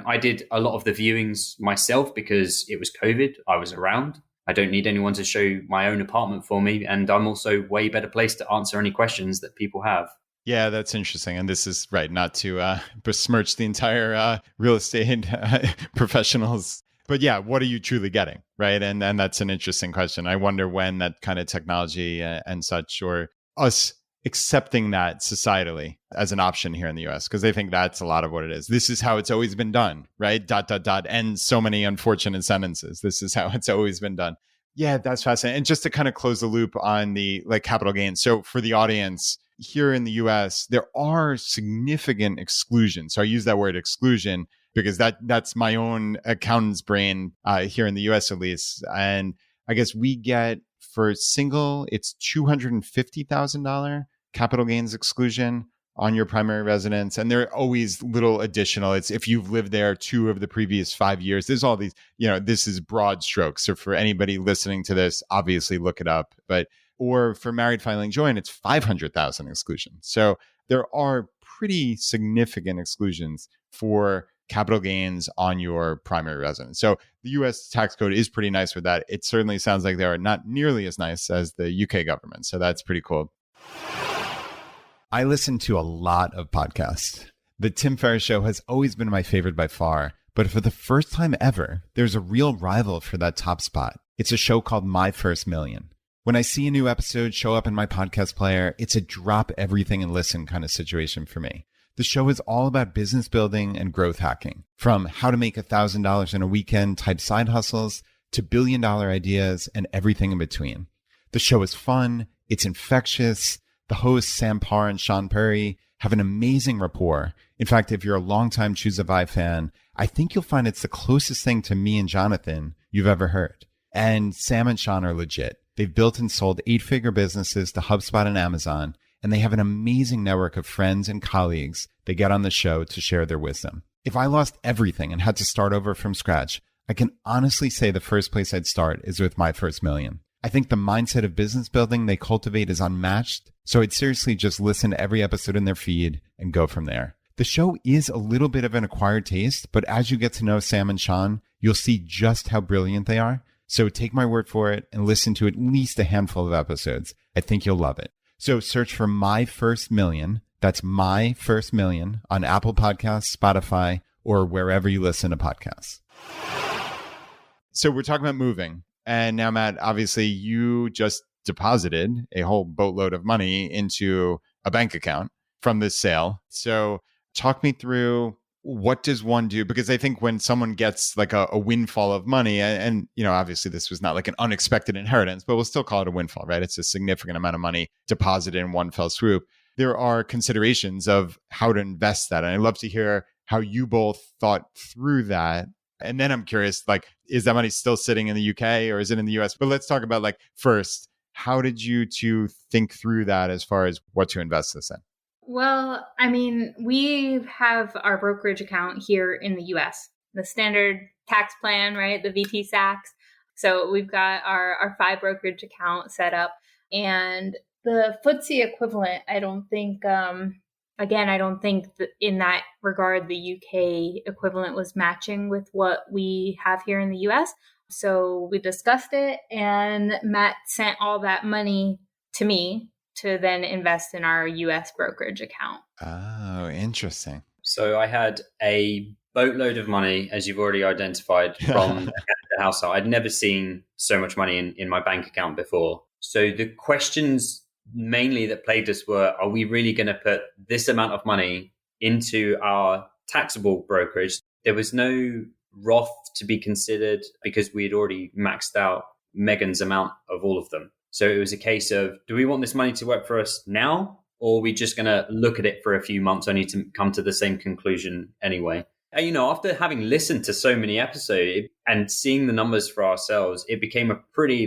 Speaker 3: I did a lot of the viewings myself because it was COVID. I was around. I don't need anyone to show my own apartment for me. And I'm also way better placed to answer any questions that people have.
Speaker 1: Yeah, that's interesting. And this is right, not to besmirch the entire real estate professionals. But yeah, what are you truly getting? Right. And that's an interesting question. I wonder when that kind of technology and such, or us accepting that societally as an option here in the US, because they think that's a lot of what it is. This is how it's always been done, right? ... And so many unfortunate sentences. This is how it's always been done. Yeah, that's fascinating. And just to kind of close the loop on the like capital gains. So for the audience here in the US, there are significant exclusions. So I use that word exclusion because that's my own accountant's brain here in the US at least. And I guess we get for single, it's $250,000 capital gains exclusion on your primary residence. And there are always little additional. It's if you've lived there 2 of the previous 5 years, there's all these, this is broad strokes. So for anybody listening to this, obviously look it up. Or for married filing joint, it's 500,000 exclusion. So there are pretty significant exclusions for capital gains on your primary residence. So the US tax code is pretty nice with that. It certainly sounds like they are not nearly as nice as the UK government. So that's pretty cool. I listen to a lot of podcasts. The Tim Ferriss Show has always been my favorite by far, but for the first time ever, there's a real rival for that top spot. It's a show called My First Million. When I see a new episode show up in my podcast player, it's a drop everything and listen kind of situation for me. The show is all about business building and growth hacking, from how to make $1,000 in a weekend type side hustles to billion-dollar ideas and everything in between. The show is fun. It's infectious. The hosts, Sam Parr and Sean Perry, have an amazing rapport. In fact, if you're a longtime Choose a Vi fan, I think you'll find it's the closest thing to me and Jonathan you've ever heard. And Sam and Sean are legit. They've built and sold 8-figure businesses to HubSpot and Amazon, and they have an amazing network of friends and colleagues they get on the show to share their wisdom. If I lost everything and had to start over from scratch, I can honestly say the first place I'd start is with My First Million. I think the mindset of business building they cultivate is unmatched, so I'd seriously just listen to every episode in their feed and go from there. The show is a little bit of an acquired taste, but as you get to know Sam and Sean, you'll see just how brilliant they are. So take my word for it and listen to at least a handful of episodes. I think you'll love it. So search for My First Million. That's My First Million on Apple Podcasts, Spotify, or wherever you listen to podcasts. So we're talking about moving. And now, Matt, obviously you just deposited a whole boatload of money into a bank account from this sale. So talk me through, what does one do? Because I think when someone gets like a windfall of money, and obviously this was not like an unexpected inheritance, but we'll still call it a windfall, right? It's a significant amount of money deposited in one fell swoop. There are considerations of how to invest that. And I'd love to hear how you both thought through that And then I'm curious, like, is that money still sitting in the UK or is it in the US? But let's talk about, like, first, how did you two think through that as far as what to invest this in?
Speaker 4: Well, I mean, we have our brokerage account here in the US, the standard tax plan, right? The VT Sachs. So we've got our 5 brokerage account set up, and the FTSE equivalent, I don't think, I don't think that in that regard, the UK equivalent was matching with what we have here in the US. So we discussed it, and Matt sent all that money to me to then invest in our US brokerage account.
Speaker 1: Oh, interesting.
Speaker 3: So I had a boatload of money, as you've already identified, from the household. I'd never seen so much money in my bank account before. So the questions mainly that plagued us were, are we really going to put this amount of money into our taxable brokerage? There was no Roth to be considered because we had already maxed out Megan's amount of all of them. So it was a case of, do we want this money to work for us now? Or are we just going to look at it for a few months only to come to the same conclusion anyway? And, you know, after having listened to so many episodes and seeing the numbers for ourselves, it became a pretty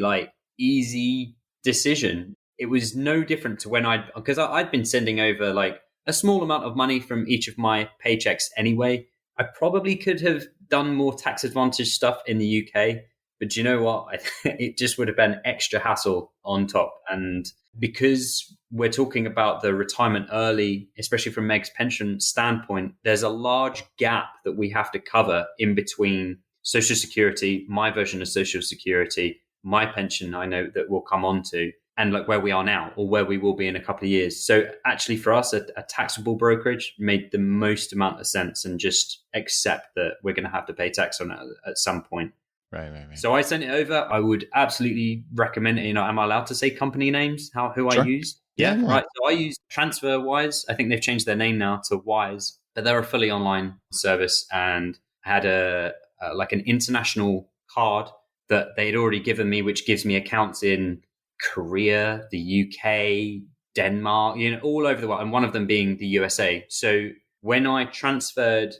Speaker 3: easy decision. It was no different to when because I'd been sending over a small amount of money from each of my paychecks anyway. I probably could have done more tax advantage stuff in the UK, but do you know what? It just would have been extra hassle on top. And because we're talking about the retirement early, especially from Meg's pension standpoint, there's a large gap that we have to cover in between Social Security, my version of Social Security, my pension, I know that we'll come on to, and where we are now or where we will be in a couple of years. So actually for us, a taxable brokerage made the most amount of sense, and just accept that we're going to have to pay tax on it at some point.
Speaker 1: Right.
Speaker 3: So I sent it over. I would absolutely recommend it. You know, am I allowed to say company names? Who
Speaker 1: Sure.
Speaker 3: I used?
Speaker 1: Yeah.
Speaker 3: Right. So I used TransferWise. I think they've changed their name now to Wise, but they're a fully online service. And I had an international card that they had already given me, which gives me accounts in Korea, the UK, Denmark, all over the world, and one of them being the USA. So when I converted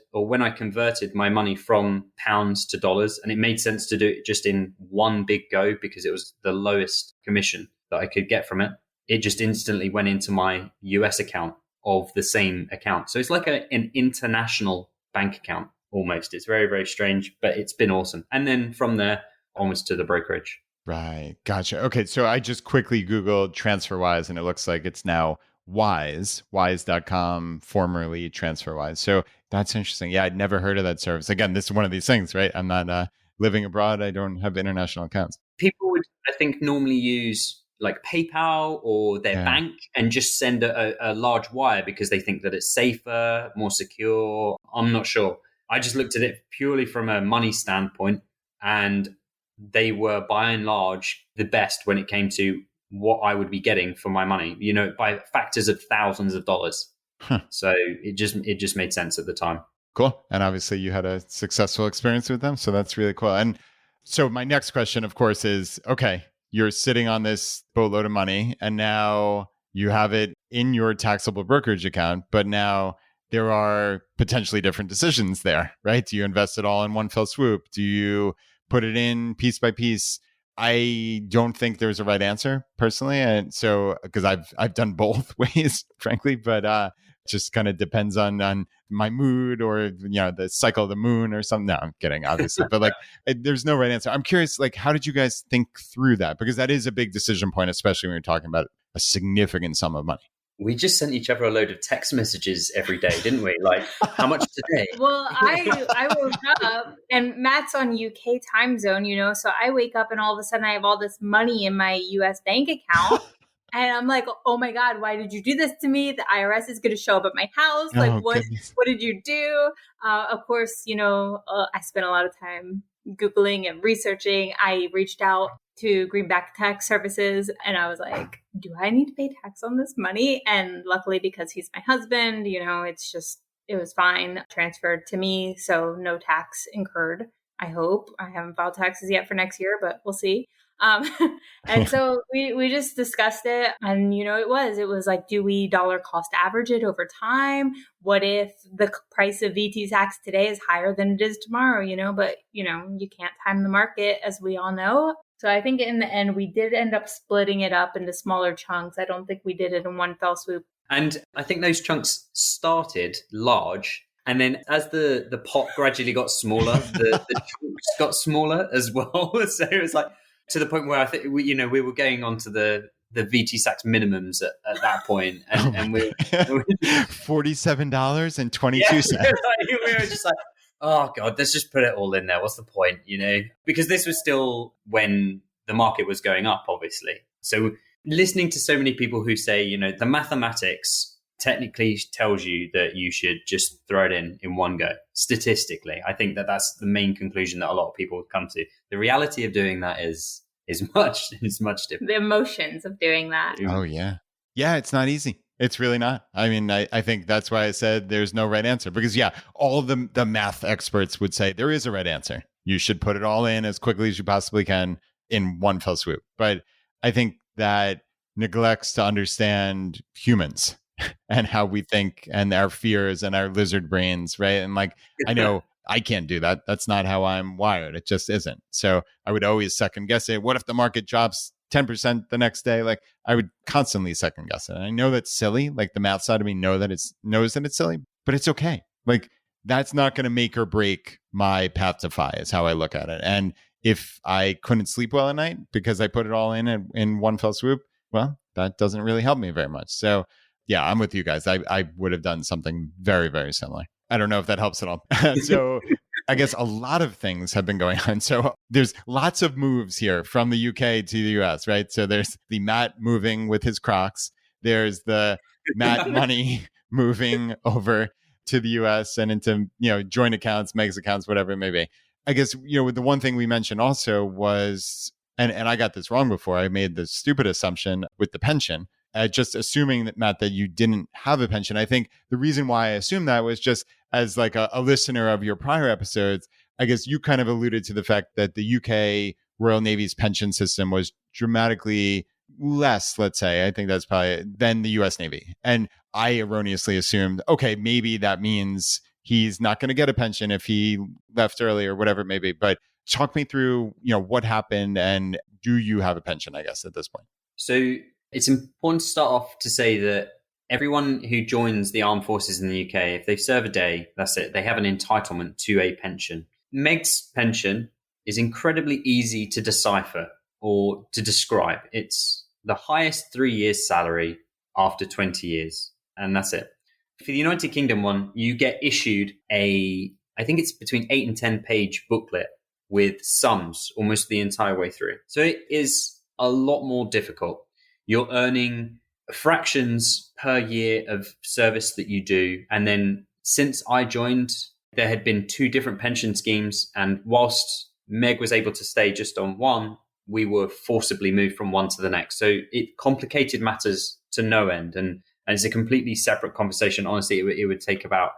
Speaker 3: my money from pounds to dollars, and it made sense to do it just in one big go because it was the lowest commission that I could get from it, it just instantly went into my US account of the same account. So it's like an international bank account almost. It's very, very strange, but it's been awesome. And then from there onwards to the brokerage.
Speaker 1: Right. Gotcha. Okay. So I just quickly Googled TransferWise, and it looks like it's now wise.com, formerly TransferWise. So that's interesting. Yeah, I'd never heard of that service. Again, this is one of these things, right? I'm not living abroad. I don't have international accounts.
Speaker 3: People would, I think, normally use PayPal or their bank and just send a large wire because they think that it's safer, more secure. I'm not sure. I just looked at it purely from a money standpoint, and they were by and large the best when it came to what I would be getting for my money, by factors of thousands of dollars.
Speaker 1: Huh.
Speaker 3: So it just made sense at the time.
Speaker 1: Cool. And obviously you had a successful experience with them. So that's really cool. And so my next question, of course, is, okay, you're sitting on this boatload of money and now you have it in your taxable brokerage account, but now there are potentially different decisions there, right? Do you invest it all in one fell swoop? Do you put it in piece by piece? I don't think there's a right answer personally. And so, because I've done both ways, frankly, but just kind of depends on my mood or, the cycle of the moon or something. No, I'm kidding, obviously, but there's no right answer. I'm curious, how did you guys think through that? Because that is a big decision point, especially when you're talking about a significant sum of money.
Speaker 3: We just sent each other a load of text messages every day, didn't we? How much today?
Speaker 4: Well, I woke up, and Matt's on UK time zone, so I wake up and all of a sudden I have all this money in my US bank account. And I'm like, oh my God, why did you do this to me? The IRS is going to show up at my house. What did you do? Of course, I spent a lot of time Googling and researching. I reached out to Greenback Tax Services, and I was like, do I need to pay tax on this money? And luckily, because he's my husband, it was fine, transferred to me. So no tax incurred, I hope. I haven't filed taxes yet for next year, but we'll see. And so we just discussed it, and it was like, do we dollar cost average it over time? What if the price of VT-Sax today is higher than it is tomorrow? But you can't time the market, as we all know. So I think in the end, we did end up splitting it up into smaller chunks. I don't think we did it in one fell swoop.
Speaker 3: And I think those chunks started large. And then as the pot gradually got smaller, the chunks got smaller as well. So it was like to the point where I think we were going on to the VT-Sax minimums at that point. And we
Speaker 1: $47.22.
Speaker 3: Yeah, we were just like, oh God, let's just put it all in there. What's the point, Because this was still when the market was going up, obviously. So listening to so many people who say, the mathematics technically tells you that you should just throw it in one go. Statistically, I think that's the main conclusion that a lot of people come to. The reality of doing that is much different.
Speaker 4: The emotions of doing that.
Speaker 1: Oh, yeah. Yeah, it's not easy. It's really not. I mean, I think that's why I said there's no right answer. Because, all of the math experts would say there is a right answer. You should put it all in as quickly as you possibly can in one fell swoop. But I think that neglects to understand humans and how we think and our fears and our lizard brains, right? And like, I know I can't do that. That's not how I'm wired. It just isn't. So I would always second guess it. What if the market drops 10% the next day? Like, I would constantly second guess it. And I know that's silly. Like, the math side of me knows that it's silly, but it's okay. Like, that's not going to make or break my path to FI is how I look at it. And if I couldn't sleep well at night because I put it all in one fell swoop, well, that doesn't really help me very much. So yeah, I'm with you guys. I would have done something very, very similar. I don't know if that helps at all. So I guess a lot of things have been going on. So there's lots of moves here from the UK to the US, right? So there's the Matt moving with his Crocs. There's the Matt money moving over to the US and into, joint accounts, Meg's accounts, whatever it may be. I guess, the one thing we mentioned also was, and I got this wrong before, I made the stupid assumption with the pension, just assuming that, Matt, that you didn't have a pension. I think the reason why I assumed that was just as like a listener of your prior episodes, I guess you kind of alluded to the fact that the UK Royal Navy's pension system was dramatically less, let's say, I think that's probably, than the US Navy. And I erroneously assumed, okay, maybe that means he's not going to get a pension if he left early or whatever it may be. But talk me through, what happened, and do you have a pension, I guess, at this point?
Speaker 3: So it's important to start off to say that everyone who joins the armed forces in the UK, if they serve a day, that's it. They have an entitlement to a pension. Meg's pension is incredibly easy to decipher or to describe. It's the highest 3 years salary after 20 years. And that's it. For the United Kingdom one, you get issued I think it's between 8 and 10 page booklet with sums almost the entire way through. So it is a lot more difficult. You're earning fractions per year of service that you do. And then since I joined, there had been 2 different pension schemes. And whilst Meg was able to stay just on one, we were forcibly moved from one to the next. So it complicated matters to no end. And it's a completely separate conversation. Honestly, it would take about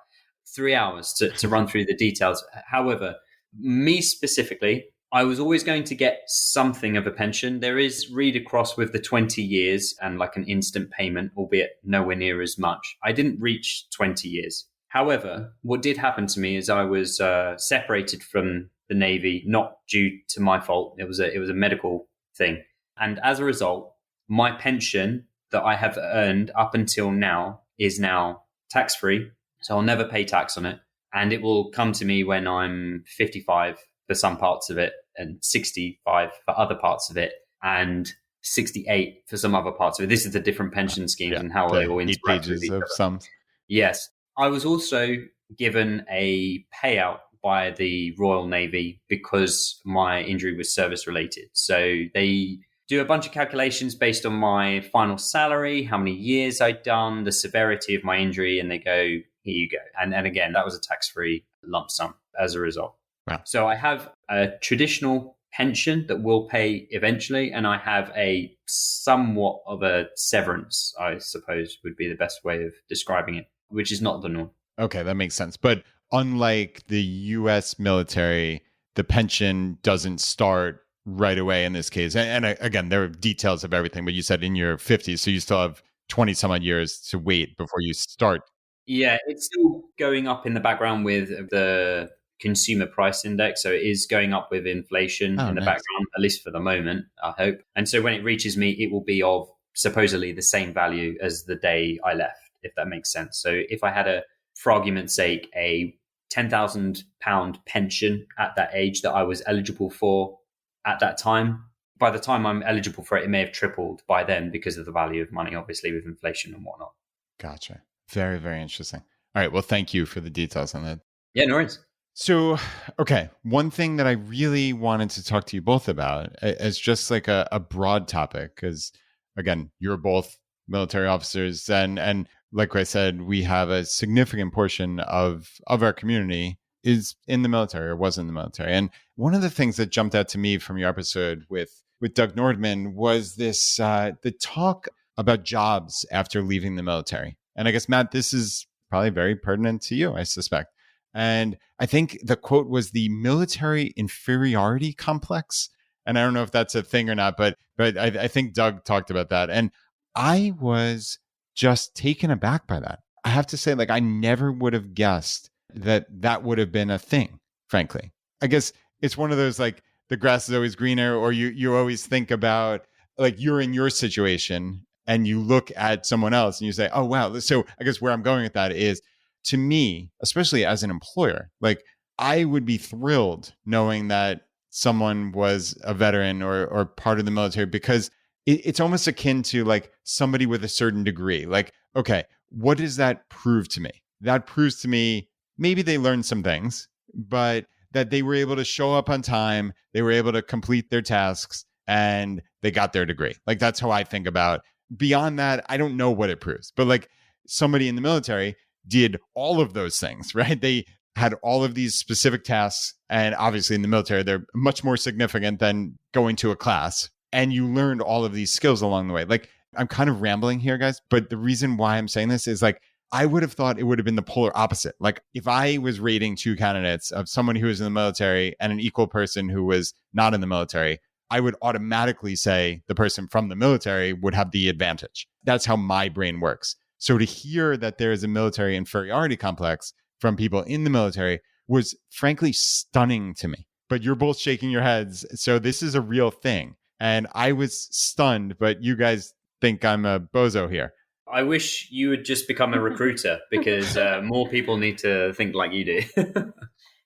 Speaker 3: 3 hours to run through the details. However, me specifically, I was always going to get something of a pension. There is read across with the 20 years and like an instant payment, albeit nowhere near as much. I didn't reach 20 years. However, what did happen to me is I was separated from the Navy, not due to my fault. It was a medical thing. And as a result, my pension that I have earned up until now is now tax-free. So I'll never pay tax on it. And it will come to me when I'm 55 for some parts of it and 65 for other parts of it and 68 for some other parts of it. This is the different pension schemes and how they all interact with each other.
Speaker 1: Sums.
Speaker 3: Yes. I was also given a payout by the Royal Navy because my injury was service related. So they do a bunch of calculations based on my final salary, how many years I'd done, the severity of my injury, and they go, here you go. And again, that was a tax-free lump sum as a result.
Speaker 1: Wow.
Speaker 3: So I have a traditional pension that will pay eventually, and I have a somewhat of a severance, I suppose would be the best way of describing it, which is not the norm.
Speaker 1: Okay, that makes sense. But unlike the US military, the pension doesn't start right away in this case. And again, there are details of everything, but you said in your 50s, so you still have 20 some odd years to wait before you start.
Speaker 3: Yeah, it's still going up in the background with the consumer price index. So it is going up with inflation in the background, at least for the moment, I hope. And so when it reaches me, it will be of supposedly the same value as the day I left, if that makes sense. So if I had for argument's sake, a £10,000 pension at that age that I was eligible for at that time, by the time I'm eligible for it, it may have tripled by then because of the value of money, obviously, with inflation and whatnot.
Speaker 1: Gotcha. Very, very interesting. All right. Well, thank you for the details on that.
Speaker 3: Yeah, no worries.
Speaker 1: So, okay. One thing that I really wanted to talk to you both about as just like a broad topic, because again, you're both military officers and like I said, we have a significant portion of our community is in the military or was in the military. And one of the things that jumped out to me from your episode with Doug Nordman was this, the talk about jobs after leaving the military. And I guess, Matt, this is probably very pertinent to you, I suspect. And I think the quote was the military inferiority complex. And I don't know if that's a thing or not, but I think Doug talked about that. And I was just taken aback by that. I have to say, like, I never would have guessed that would have been a thing, frankly. I guess it's one of those, like, the grass is always greener, or you always think about, like, you're in your situation and you look at someone else and you say, oh, wow. So I guess where I'm going with that is, to me, especially as an employer, like, I would be thrilled knowing that someone was a veteran or part of the military, because it's almost akin to like somebody with a certain degree. Like, okay, what does that prove to me? That proves to me maybe they learned some things, but that they were able to show up on time, they were able to complete their tasks, and they got their degree. Like, that's how I think about. Beyond that, I don't know what it proves. But like, somebody in the military did all of those things, right? They had all of these specific tasks. And obviously in the military, they're much more significant than going to a class. And you learned all of these skills along the way. Like, I'm kind of rambling here, guys, but the reason why I'm saying this is, like, I would have thought it would have been the polar opposite. Like, if I was rating two candidates of someone who was in the military and an equal person who was not in the military, I would automatically say the person from the military would have the advantage. That's how my brain works. So to hear that there is a military inferiority complex from people in the military was frankly stunning to me. But you're both shaking your heads. So this is a real thing. And I was stunned, but you guys think I'm a bozo here.
Speaker 3: I wish you would just become a recruiter, because more people need to think like you do.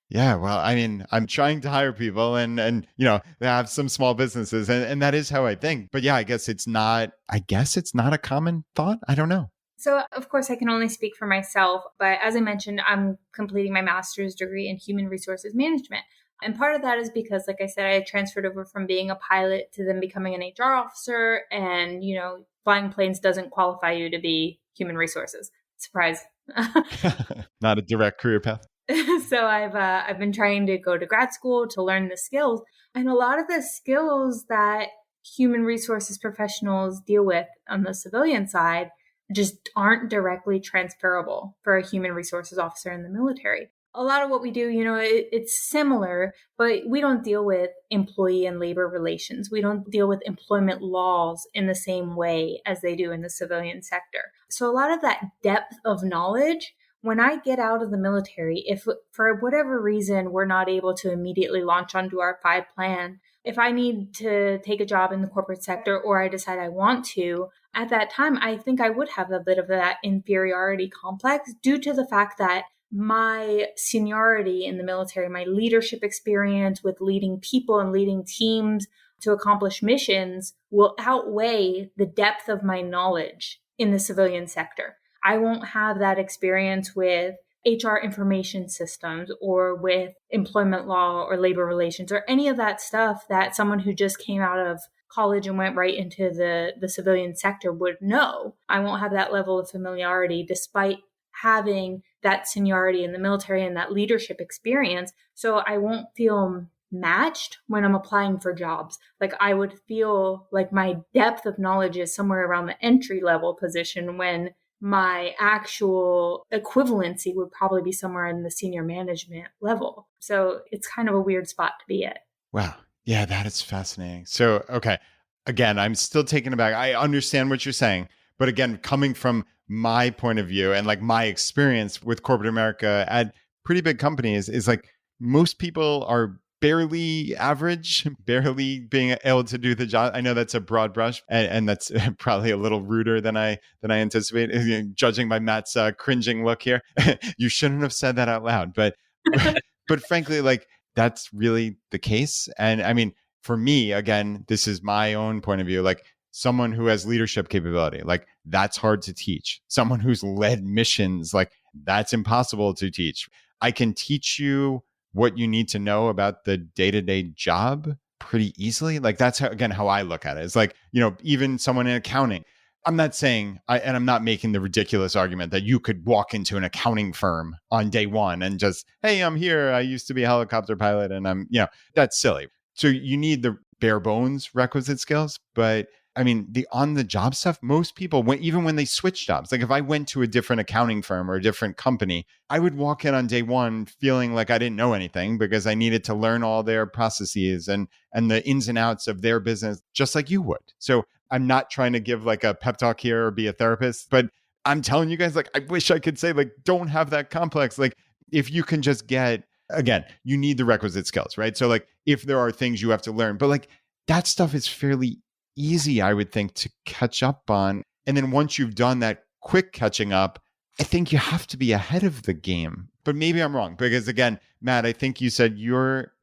Speaker 1: Yeah, well, I mean, I'm trying to hire people and you know, they have some small businesses, and that is how I think. But yeah, I guess it's not a common thought. I don't know.
Speaker 4: So, of course, I can only speak for myself. But as I mentioned, I'm completing my master's degree in human resources management. And part of that is because, like I said, I transferred over from being a pilot to then becoming an HR officer. And, you know, flying planes doesn't qualify you to be human resources. Surprise.
Speaker 1: Not a direct career path.
Speaker 4: So I've been trying to go to grad school to learn the skills. And a lot of the skills that human resources professionals deal with on the civilian side just aren't directly transferable for a human resources officer in the military. A lot of what we do, you know, it's similar, but we don't deal with employee and labor relations. We don't deal with employment laws in the same way as they do in the civilian sector. So a lot of that depth of knowledge, when I get out of the military, if for whatever reason we're not able to immediately launch onto our 5 plan, if I need to take a job in the corporate sector or I decide I want to, at that time, I think I would have a bit of that inferiority complex due to the fact that my seniority in the military, my leadership experience with leading people and leading teams to accomplish missions will outweigh the depth of my knowledge in the civilian sector. I won't have that experience with HR information systems or with employment law or labor relations or any of that stuff that someone who just came out of college and went right into the civilian sector would know. I won't have that level of familiarity despite having that seniority in the military and that leadership experience. So I won't feel matched when I'm applying for jobs. Like, I would feel like my depth of knowledge is somewhere around the entry level position when my actual equivalency would probably be somewhere in the senior management level. So it's kind of a weird spot to be at.
Speaker 1: Wow. Yeah, that is fascinating. So, okay. Again, I'm still taken aback. I understand what you're saying, but again, coming from my point of view and like my experience with corporate America at pretty big companies is like most people are barely average, barely being able to do the job. I know that's a broad brush, and that's probably a little ruder than I anticipated. Judging by Matt's cringing look here, you shouldn't have said that out loud. But frankly, like that's really the case. And I mean, for me, again, this is my own point of view. Like someone who has leadership capability, like that's hard to teach. Someone who's led missions, like that's impossible to teach. I can teach you what you need to know about the day-to-day job pretty easily. Like that's how, again, how I look at it. It's like, even someone in accounting, I'm not saying, and I'm not making the ridiculous argument that you could walk into an accounting firm on day one and just, hey, I'm here. I used to be a helicopter pilot and that's silly. So you need the bare bones requisite skills. But I mean, the on the job stuff, most people, even when they switch jobs, like if I went to a different accounting firm or a different company, I would walk in on day one feeling like I didn't know anything because I needed to learn all their processes and the ins and outs of their business, just like you would. So I'm not trying to give like a pep talk here or be a therapist, but I'm telling you guys, like, I wish I could say, like, don't have that complex. Like, if you can just get, again, you need the requisite skills, right? So, like, if there are things you have to learn, but like that stuff is fairly easy, I would think, to catch up on. And then once you've done that quick catching up, I think you have to be ahead of the game. But maybe I'm wrong because, again, Matt, I think you said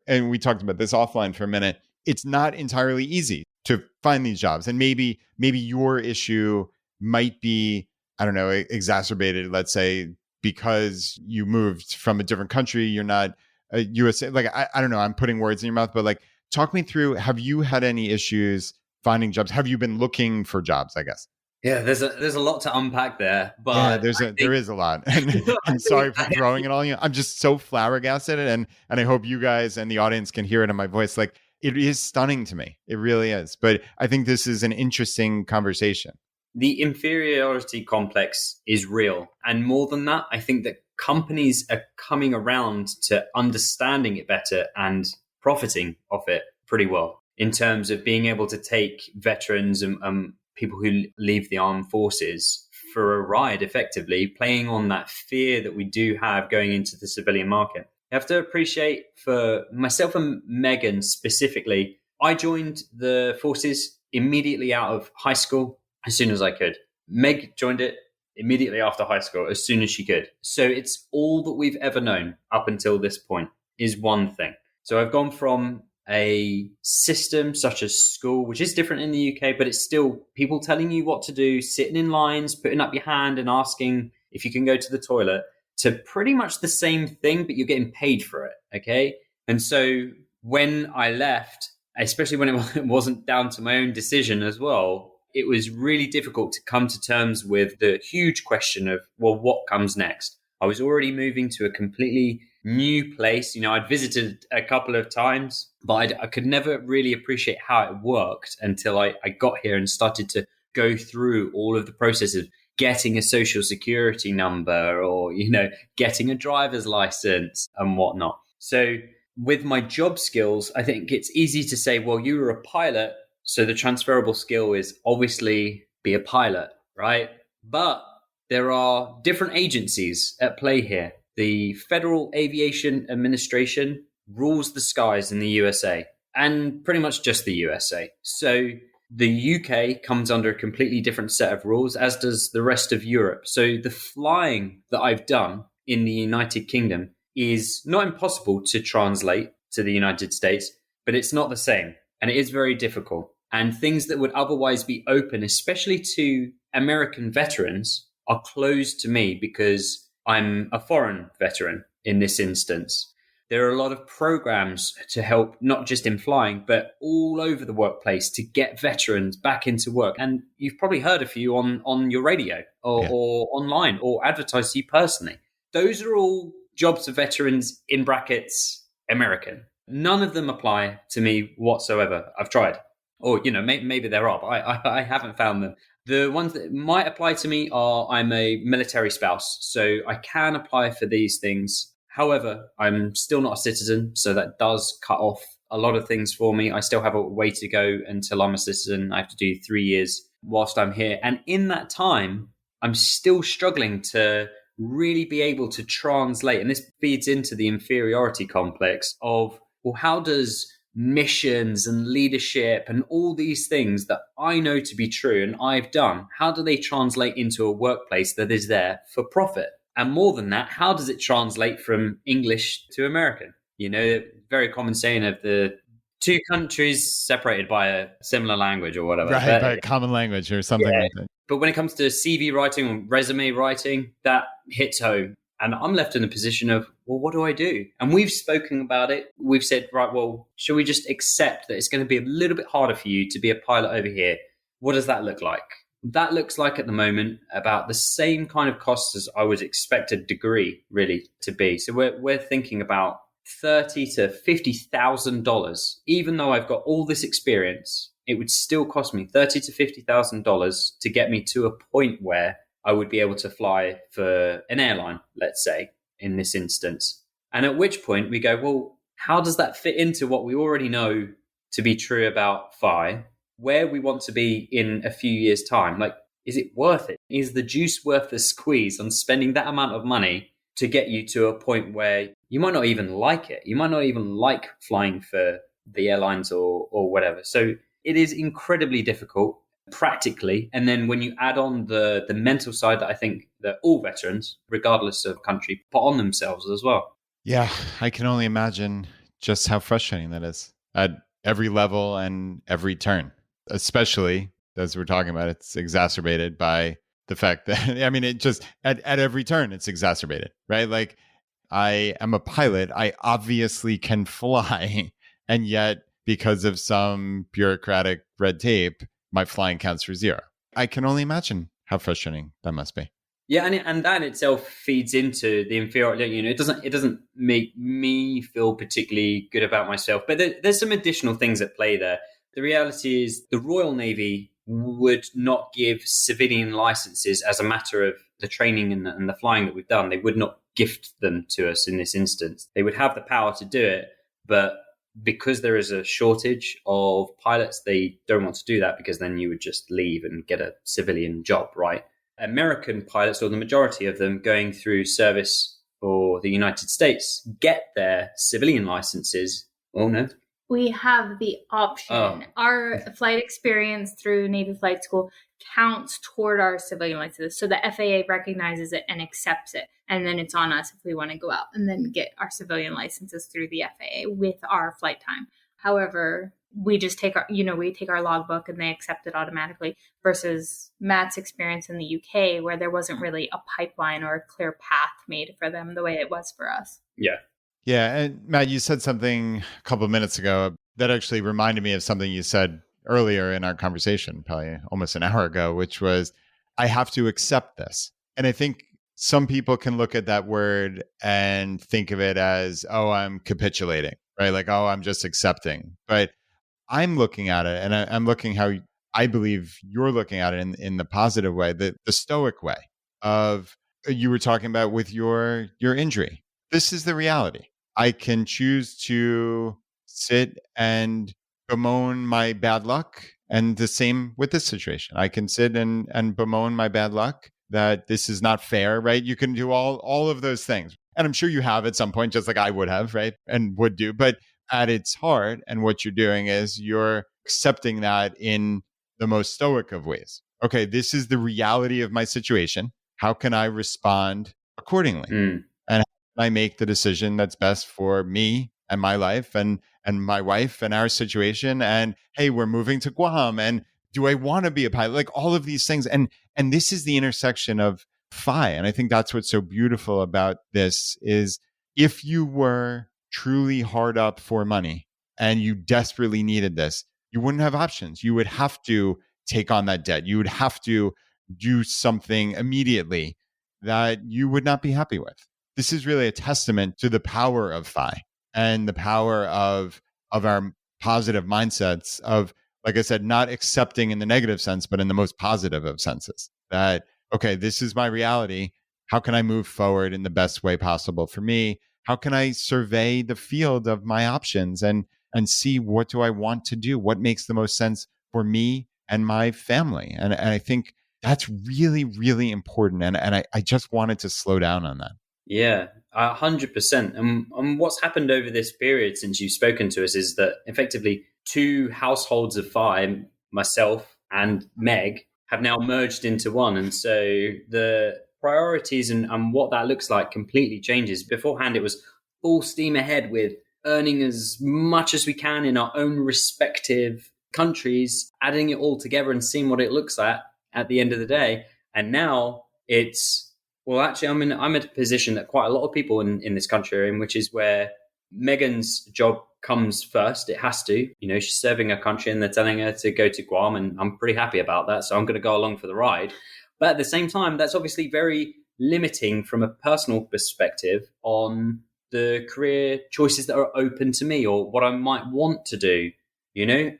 Speaker 1: and we talked about this offline for a minute, it's not entirely easy to find these jobs. And maybe your issue might be, I don't know, exacerbated, let's say, because you moved from a different country. You're not a US, like, I don't know, I'm putting words in your mouth, but like, talk me through, have you had any issues finding jobs? Have you been looking for jobs, I guess?
Speaker 3: Yeah, there's a lot to unpack there, but
Speaker 1: yeah, there is a lot. And I'm sorry for throwing it all in. I'm just so flabbergasted, and I hope you guys and the audience can hear it in my voice. Like, it is stunning to me. It really is. But I think this is an interesting conversation.
Speaker 3: The inferiority complex is real. And more than that, I think that companies are coming around to understanding it better and profiting off it pretty well in terms of being able to take veterans and people who leave the armed forces for a ride, effectively, playing on that fear that we do have going into the civilian market. You have to appreciate, for myself and Megan specifically, I joined the forces immediately out of high school as soon as I could. Meg joined it immediately after high school as soon as she could. So it's all that we've ever known up until this point is one thing. So I've gone from a system such as school, which is different in the UK, but it's still people telling you what to do, sitting in lines, putting up your hand and asking if you can go to the toilet, to pretty much the same thing, but you're getting paid for it, okay? And so when I left, especially when it wasn't down to my own decision as well, it was really difficult to come to terms with the huge question of, well, what comes next? I was already moving to a completely new place. I'd visited a couple of times, but I could never really appreciate how it worked until I got here and started to go through all of the processes of getting a social security number or, getting a driver's license and whatnot. So with my job skills, I think it's easy to say, well, you were a pilot, so the transferable skill is obviously be a pilot, right? But there are different agencies at play here. The Federal Aviation Administration rules the skies in the USA, and pretty much just the USA. So the UK comes under a completely different set of rules, as does the rest of Europe. So the flying that I've done in the United Kingdom is not impossible to translate to the United States, but it's not the same. And it is very difficult. And things that would otherwise be open, especially to American veterans, are closed to me because I'm a foreign veteran in this instance. There are a lot of programs to help, not just in flying, but all over the workplace to get veterans back into work. And you've probably heard a few on your radio or online or advertised to you personally. Those are all jobs for veterans, in brackets, American. None of them apply to me whatsoever. I've tried. Or, maybe there are, but I haven't found them. The ones that might apply to me are I'm a military spouse, so I can apply for these things. However, I'm still not a citizen, so that does cut off a lot of things for me. I still have a way to go until I'm a citizen. I have to do 3 years whilst I'm here. And in that time, I'm still struggling to really be able to translate. And this feeds into the inferiority complex of, well, how does missions and leadership and all these things that I know to be true and I've done, how do they translate into a workplace that is there for profit? And more than that, how does it translate from English to American? You know, very common saying of the two countries separated by a similar language or whatever.
Speaker 1: Right, by common language or something like that.
Speaker 3: But when it comes to CV writing or resume writing, that hits home. And I'm left in the position of, well, what do I do? And we've spoken about it. We've said, right, well, should we just accept that it's going to be a little bit harder for you to be a pilot over here? What does that look like? That looks like at the moment about the same kind of costs as I would expect a degree really to be. So we're thinking about $30,000 to $50,000. Even though I've got all this experience, it would still cost me $30,000 to $50,000 to get me to a point where I would be able to fly for an airline, let's say, in this instance. And at which point we go, well, how does that fit into what we already know to be true about FI? Where we want to be in a few years' time? Like, is it worth it? Is the juice worth the squeeze on spending that amount of money to get you to a point where you might not even like it? You might not even like flying for the airlines or whatever. So it is incredibly difficult practically. And then when you add on the mental side that I think that all veterans, regardless of country, put on themselves as well.
Speaker 1: Yeah, I can only imagine just how frustrating that is at every level and every turn, especially as we're talking about, it's exacerbated by the fact that, I mean, it just at every turn, it's exacerbated, right? Like, I am a pilot. I obviously can fly. And yet, because of some bureaucratic red tape, my flying counts for zero. I can only imagine how frustrating that must be.
Speaker 3: Yeah, and that in itself feeds into the inferiority. You know, it doesn't make me feel particularly good about myself. But there's some additional things at play there. The reality is the Royal Navy would not give civilian licenses as a matter of the training and the flying that we've done. They would not gift them to us in this instance. They would have the power to do it, but because there is a shortage of pilots, they don't want to do that because then you would just leave and get a civilian job, right? American pilots, or the majority of them going through service for the United States, get their civilian licenses. Oh, no.
Speaker 4: We have the option.
Speaker 3: Oh.
Speaker 4: Our flight experience through Navy Flight School counts toward our civilian licenses. So the FAA recognizes it and accepts it. And then it's on us if we want to go out and then get our civilian licenses through the FAA with our flight time. However, we just take our logbook and they accept it automatically, versus Matt's experience in the UK, where there wasn't really a pipeline or a clear path made for them the way it was for us.
Speaker 3: Yeah.
Speaker 1: Yeah. And Matt, you said something a couple of minutes ago that actually reminded me of something you said earlier in our conversation, probably almost an hour ago, which was, I have to accept this. And I think some people can look at that word and think of it as, oh, I'm capitulating, right? Like, oh, I'm just accepting. But I'm looking at it, and I'm looking how I believe you're looking at it in the positive way, the stoic way of, you were talking about with your injury. This is the reality. I can choose to sit and bemoan my bad luck, and the same with this situation. I can sit and bemoan my bad luck, that this is not fair, right? You can do all of those things. And I'm sure you have at some point, just like I would have, right? And would do. But at its heart, and what you're doing is you're accepting that in the most stoic of ways. Okay, this is the reality of my situation. How can I respond accordingly? And how can I make the decision that's best for me and my life and my wife and our situation? And hey, we're moving to Guam. And do I want to be a pilot? Like all of these things. And this is the intersection of FI. And I think that's what's so beautiful about this is, if you were truly hard up for money and you desperately needed this, you wouldn't have options. You would have to take on that debt. You would have to do something immediately that you would not be happy with. This is really a testament to the power of FI and the power of our positive mindsets of, like I said, not accepting in the negative sense, but in the most positive of senses. That, okay, this is my reality. How can I move forward in the best way possible for me? How can I survey the field of my options and and see, what do I want to do? What makes the most sense for me and my family? And I think that's really, really important. And I just wanted to slow down on that.
Speaker 3: Yeah, 100%. And what's happened over this period since you've spoken to us is that effectively 2 households of 5, myself and Meg, have now merged into one. And so the priorities and what that looks like completely changes. Beforehand, it was full steam ahead with earning as much as we can in our own respective countries, adding it all together and seeing what it looks like at the end of the day. And now it's, well, actually, I'm at a position that quite a lot of people in this country are in, which is where Megan's job comes first. It has to. She's serving her country and they're telling her to go to Guam, and I'm pretty happy about that. So I'm going to go along for the ride. But at the same time, that's obviously very limiting from a personal perspective on the career choices that are open to me or what I might want to do,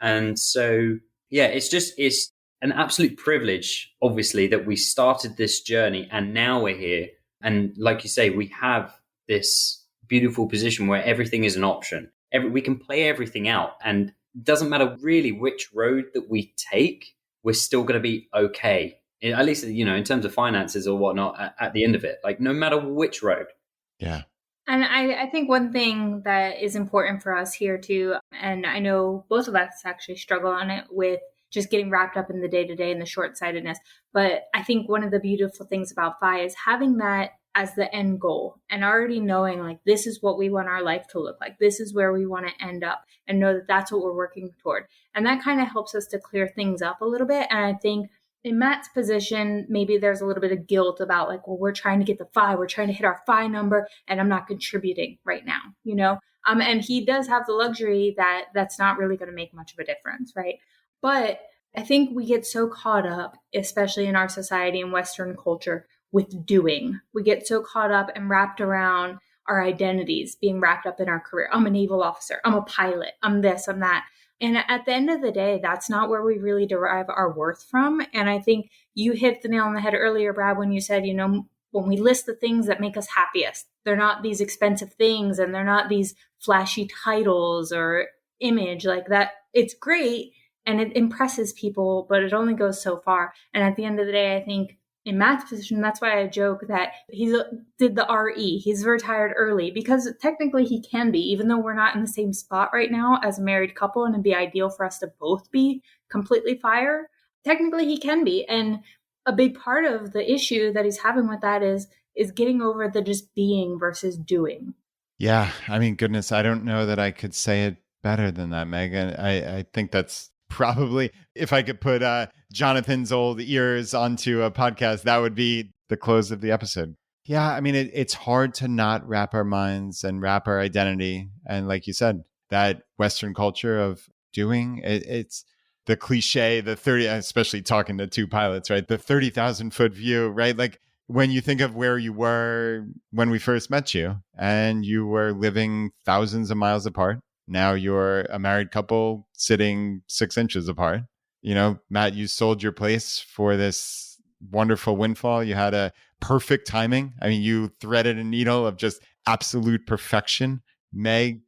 Speaker 3: And so, yeah, it's an absolute privilege, obviously, that we started this journey and now we're here. And like you say, we have this beautiful position where everything is an option. We can play everything out, and it doesn't matter really which road that we take, we're still going to be okay. At least, in terms of finances or whatnot at the end of it, like no matter which road.
Speaker 1: Yeah.
Speaker 4: And I think one thing that is important for us here too, and I know both of us actually struggle on it with just getting wrapped up in the day-to-day and the short-sightedness. But I think one of the beautiful things about FI is having that as the end goal and already knowing like, this is what we want our life to look like. This is where we want to end up, and know that that's what we're working toward. And that kind of helps us to clear things up a little bit. And I think in Matt's position, maybe there's a little bit of guilt about like, well, we're trying to get the FI, we're trying to hit our FI number, and I'm not contributing right now, and he does have the luxury that that's not really going to make much of a difference, right? But I think we get so caught up, especially in our society and Western culture, with doing. We get so caught up and wrapped around our identities, being wrapped up in our career. I'm a naval officer. I'm a pilot. I'm this, I'm that. And at the end of the day, that's not where we really derive our worth from. And I think you hit the nail on the head earlier, Brad, when you said, when we list the things that make us happiest, they're not these expensive things and they're not these flashy titles or image like that. It's great and it impresses people, but it only goes so far. And at the end of the day, I think in Matt's position, that's why I joke that he did the RE. He's retired early because technically he can be, even though we're not in the same spot right now as a married couple, and it'd be ideal for us to both be completely FIRE. Technically he can be. And a big part of the issue that he's having with that is getting over the just being versus doing.
Speaker 1: Yeah. I mean, goodness, I don't know that I could say it better than that, Megan. I think that's probably, if I could put Jonathan's old ears onto a podcast, that would be the close of the episode. Yeah, I mean, it's hard to not wrap our minds and wrap our identity. And like you said, that Western culture of doing, it's the cliche, the 30, especially talking to 2 pilots, right? The 30,000 foot view, right? Like when you think of where you were when we first met you and you were living thousands of miles apart. Now you're a married couple sitting 6 inches apart. Matt, you sold your place for this wonderful windfall. You had a perfect timing. I mean, you threaded a needle of just absolute perfection. Meg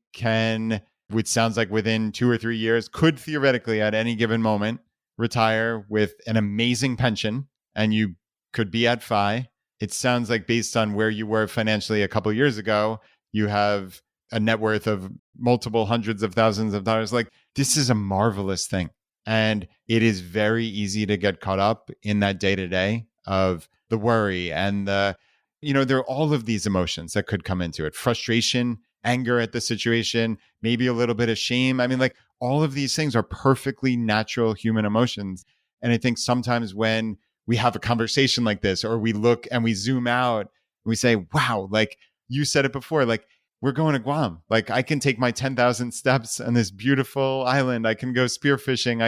Speaker 1: which sounds like within 2 or 3 years, could theoretically at any given moment retire with an amazing pension, and you could be at FI. It sounds like based on where you were financially a couple of years ago, you have a net worth of multiple hundreds of thousands of dollars. Like, this is a marvelous thing. And it is very easy to get caught up in that day-to-day of the worry and there are all of these emotions that could come into it. Frustration, anger at the situation, maybe a little bit of shame. I mean, like all of these things are perfectly natural human emotions. And I think sometimes when we have a conversation like this, or we look and we zoom out and we say, wow, like you said it before, like, we're going to Guam. Like I can take my 10,000 steps on this beautiful island. I can go spearfishing.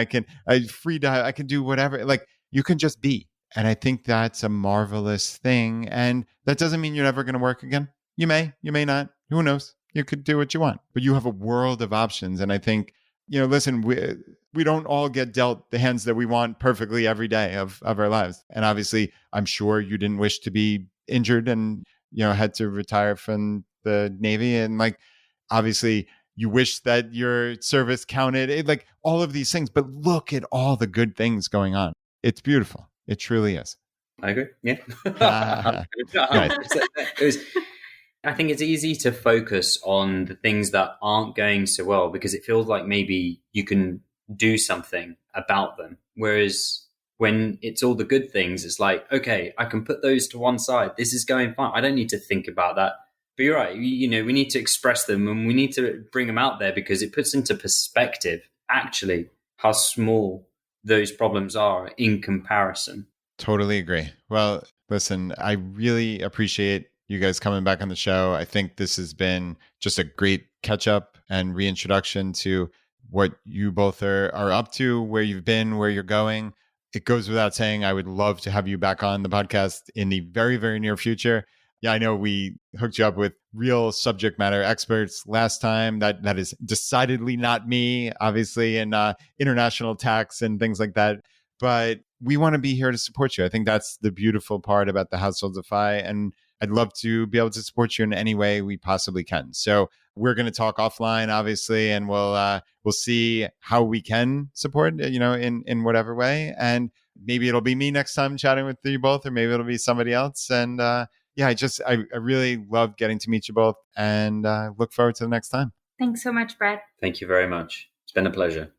Speaker 1: I free dive. I can do whatever. Like you can just be. And I think that's a marvelous thing. And that doesn't mean you're never going to work again. You may not. Who knows? You could do what you want, but you have a world of options. And I think, listen, we don't all get dealt the hands that we want perfectly every day of our lives. And obviously, I'm sure you didn't wish to be injured and, had to retire from the Navy. And like, obviously you wish that your service counted, like all of these things. But look at all the good things going on. It's beautiful. It truly is.
Speaker 3: I agree. Yeah.
Speaker 1: Right.
Speaker 3: I think it's easy to focus on the things that aren't going so well because it feels like maybe you can do something about them. Whereas when it's all the good things, it's like, okay, I can put those to one side. This is going fine. I don't need to think about that. But you're right. We need to express them and we need to bring them out there because it puts into perspective actually how small those problems are in comparison.
Speaker 1: Totally agree. Well, listen, I really appreciate you guys coming back on the show. I think this has been just a great catch up and reintroduction to what you both are up to, where you've been, where you're going. It goes without saying, I would love to have you back on the podcast in the very, very near future. Yeah, I know we hooked you up with real subject matter experts last time. That is decidedly not me, obviously, in international tax and things like that. But we want to be here to support you. I think that's the beautiful part about the Households of FI. And I'd love to be able to support you in any way we possibly can. So we're going to talk offline, obviously, and we'll see how we can support, in whatever way. And maybe it'll be me next time chatting with you both, or maybe it'll be somebody else. And I really love getting to meet you both and look forward to the next time.
Speaker 4: Thanks so much, Brad.
Speaker 3: Thank you very much. It's been a pleasure.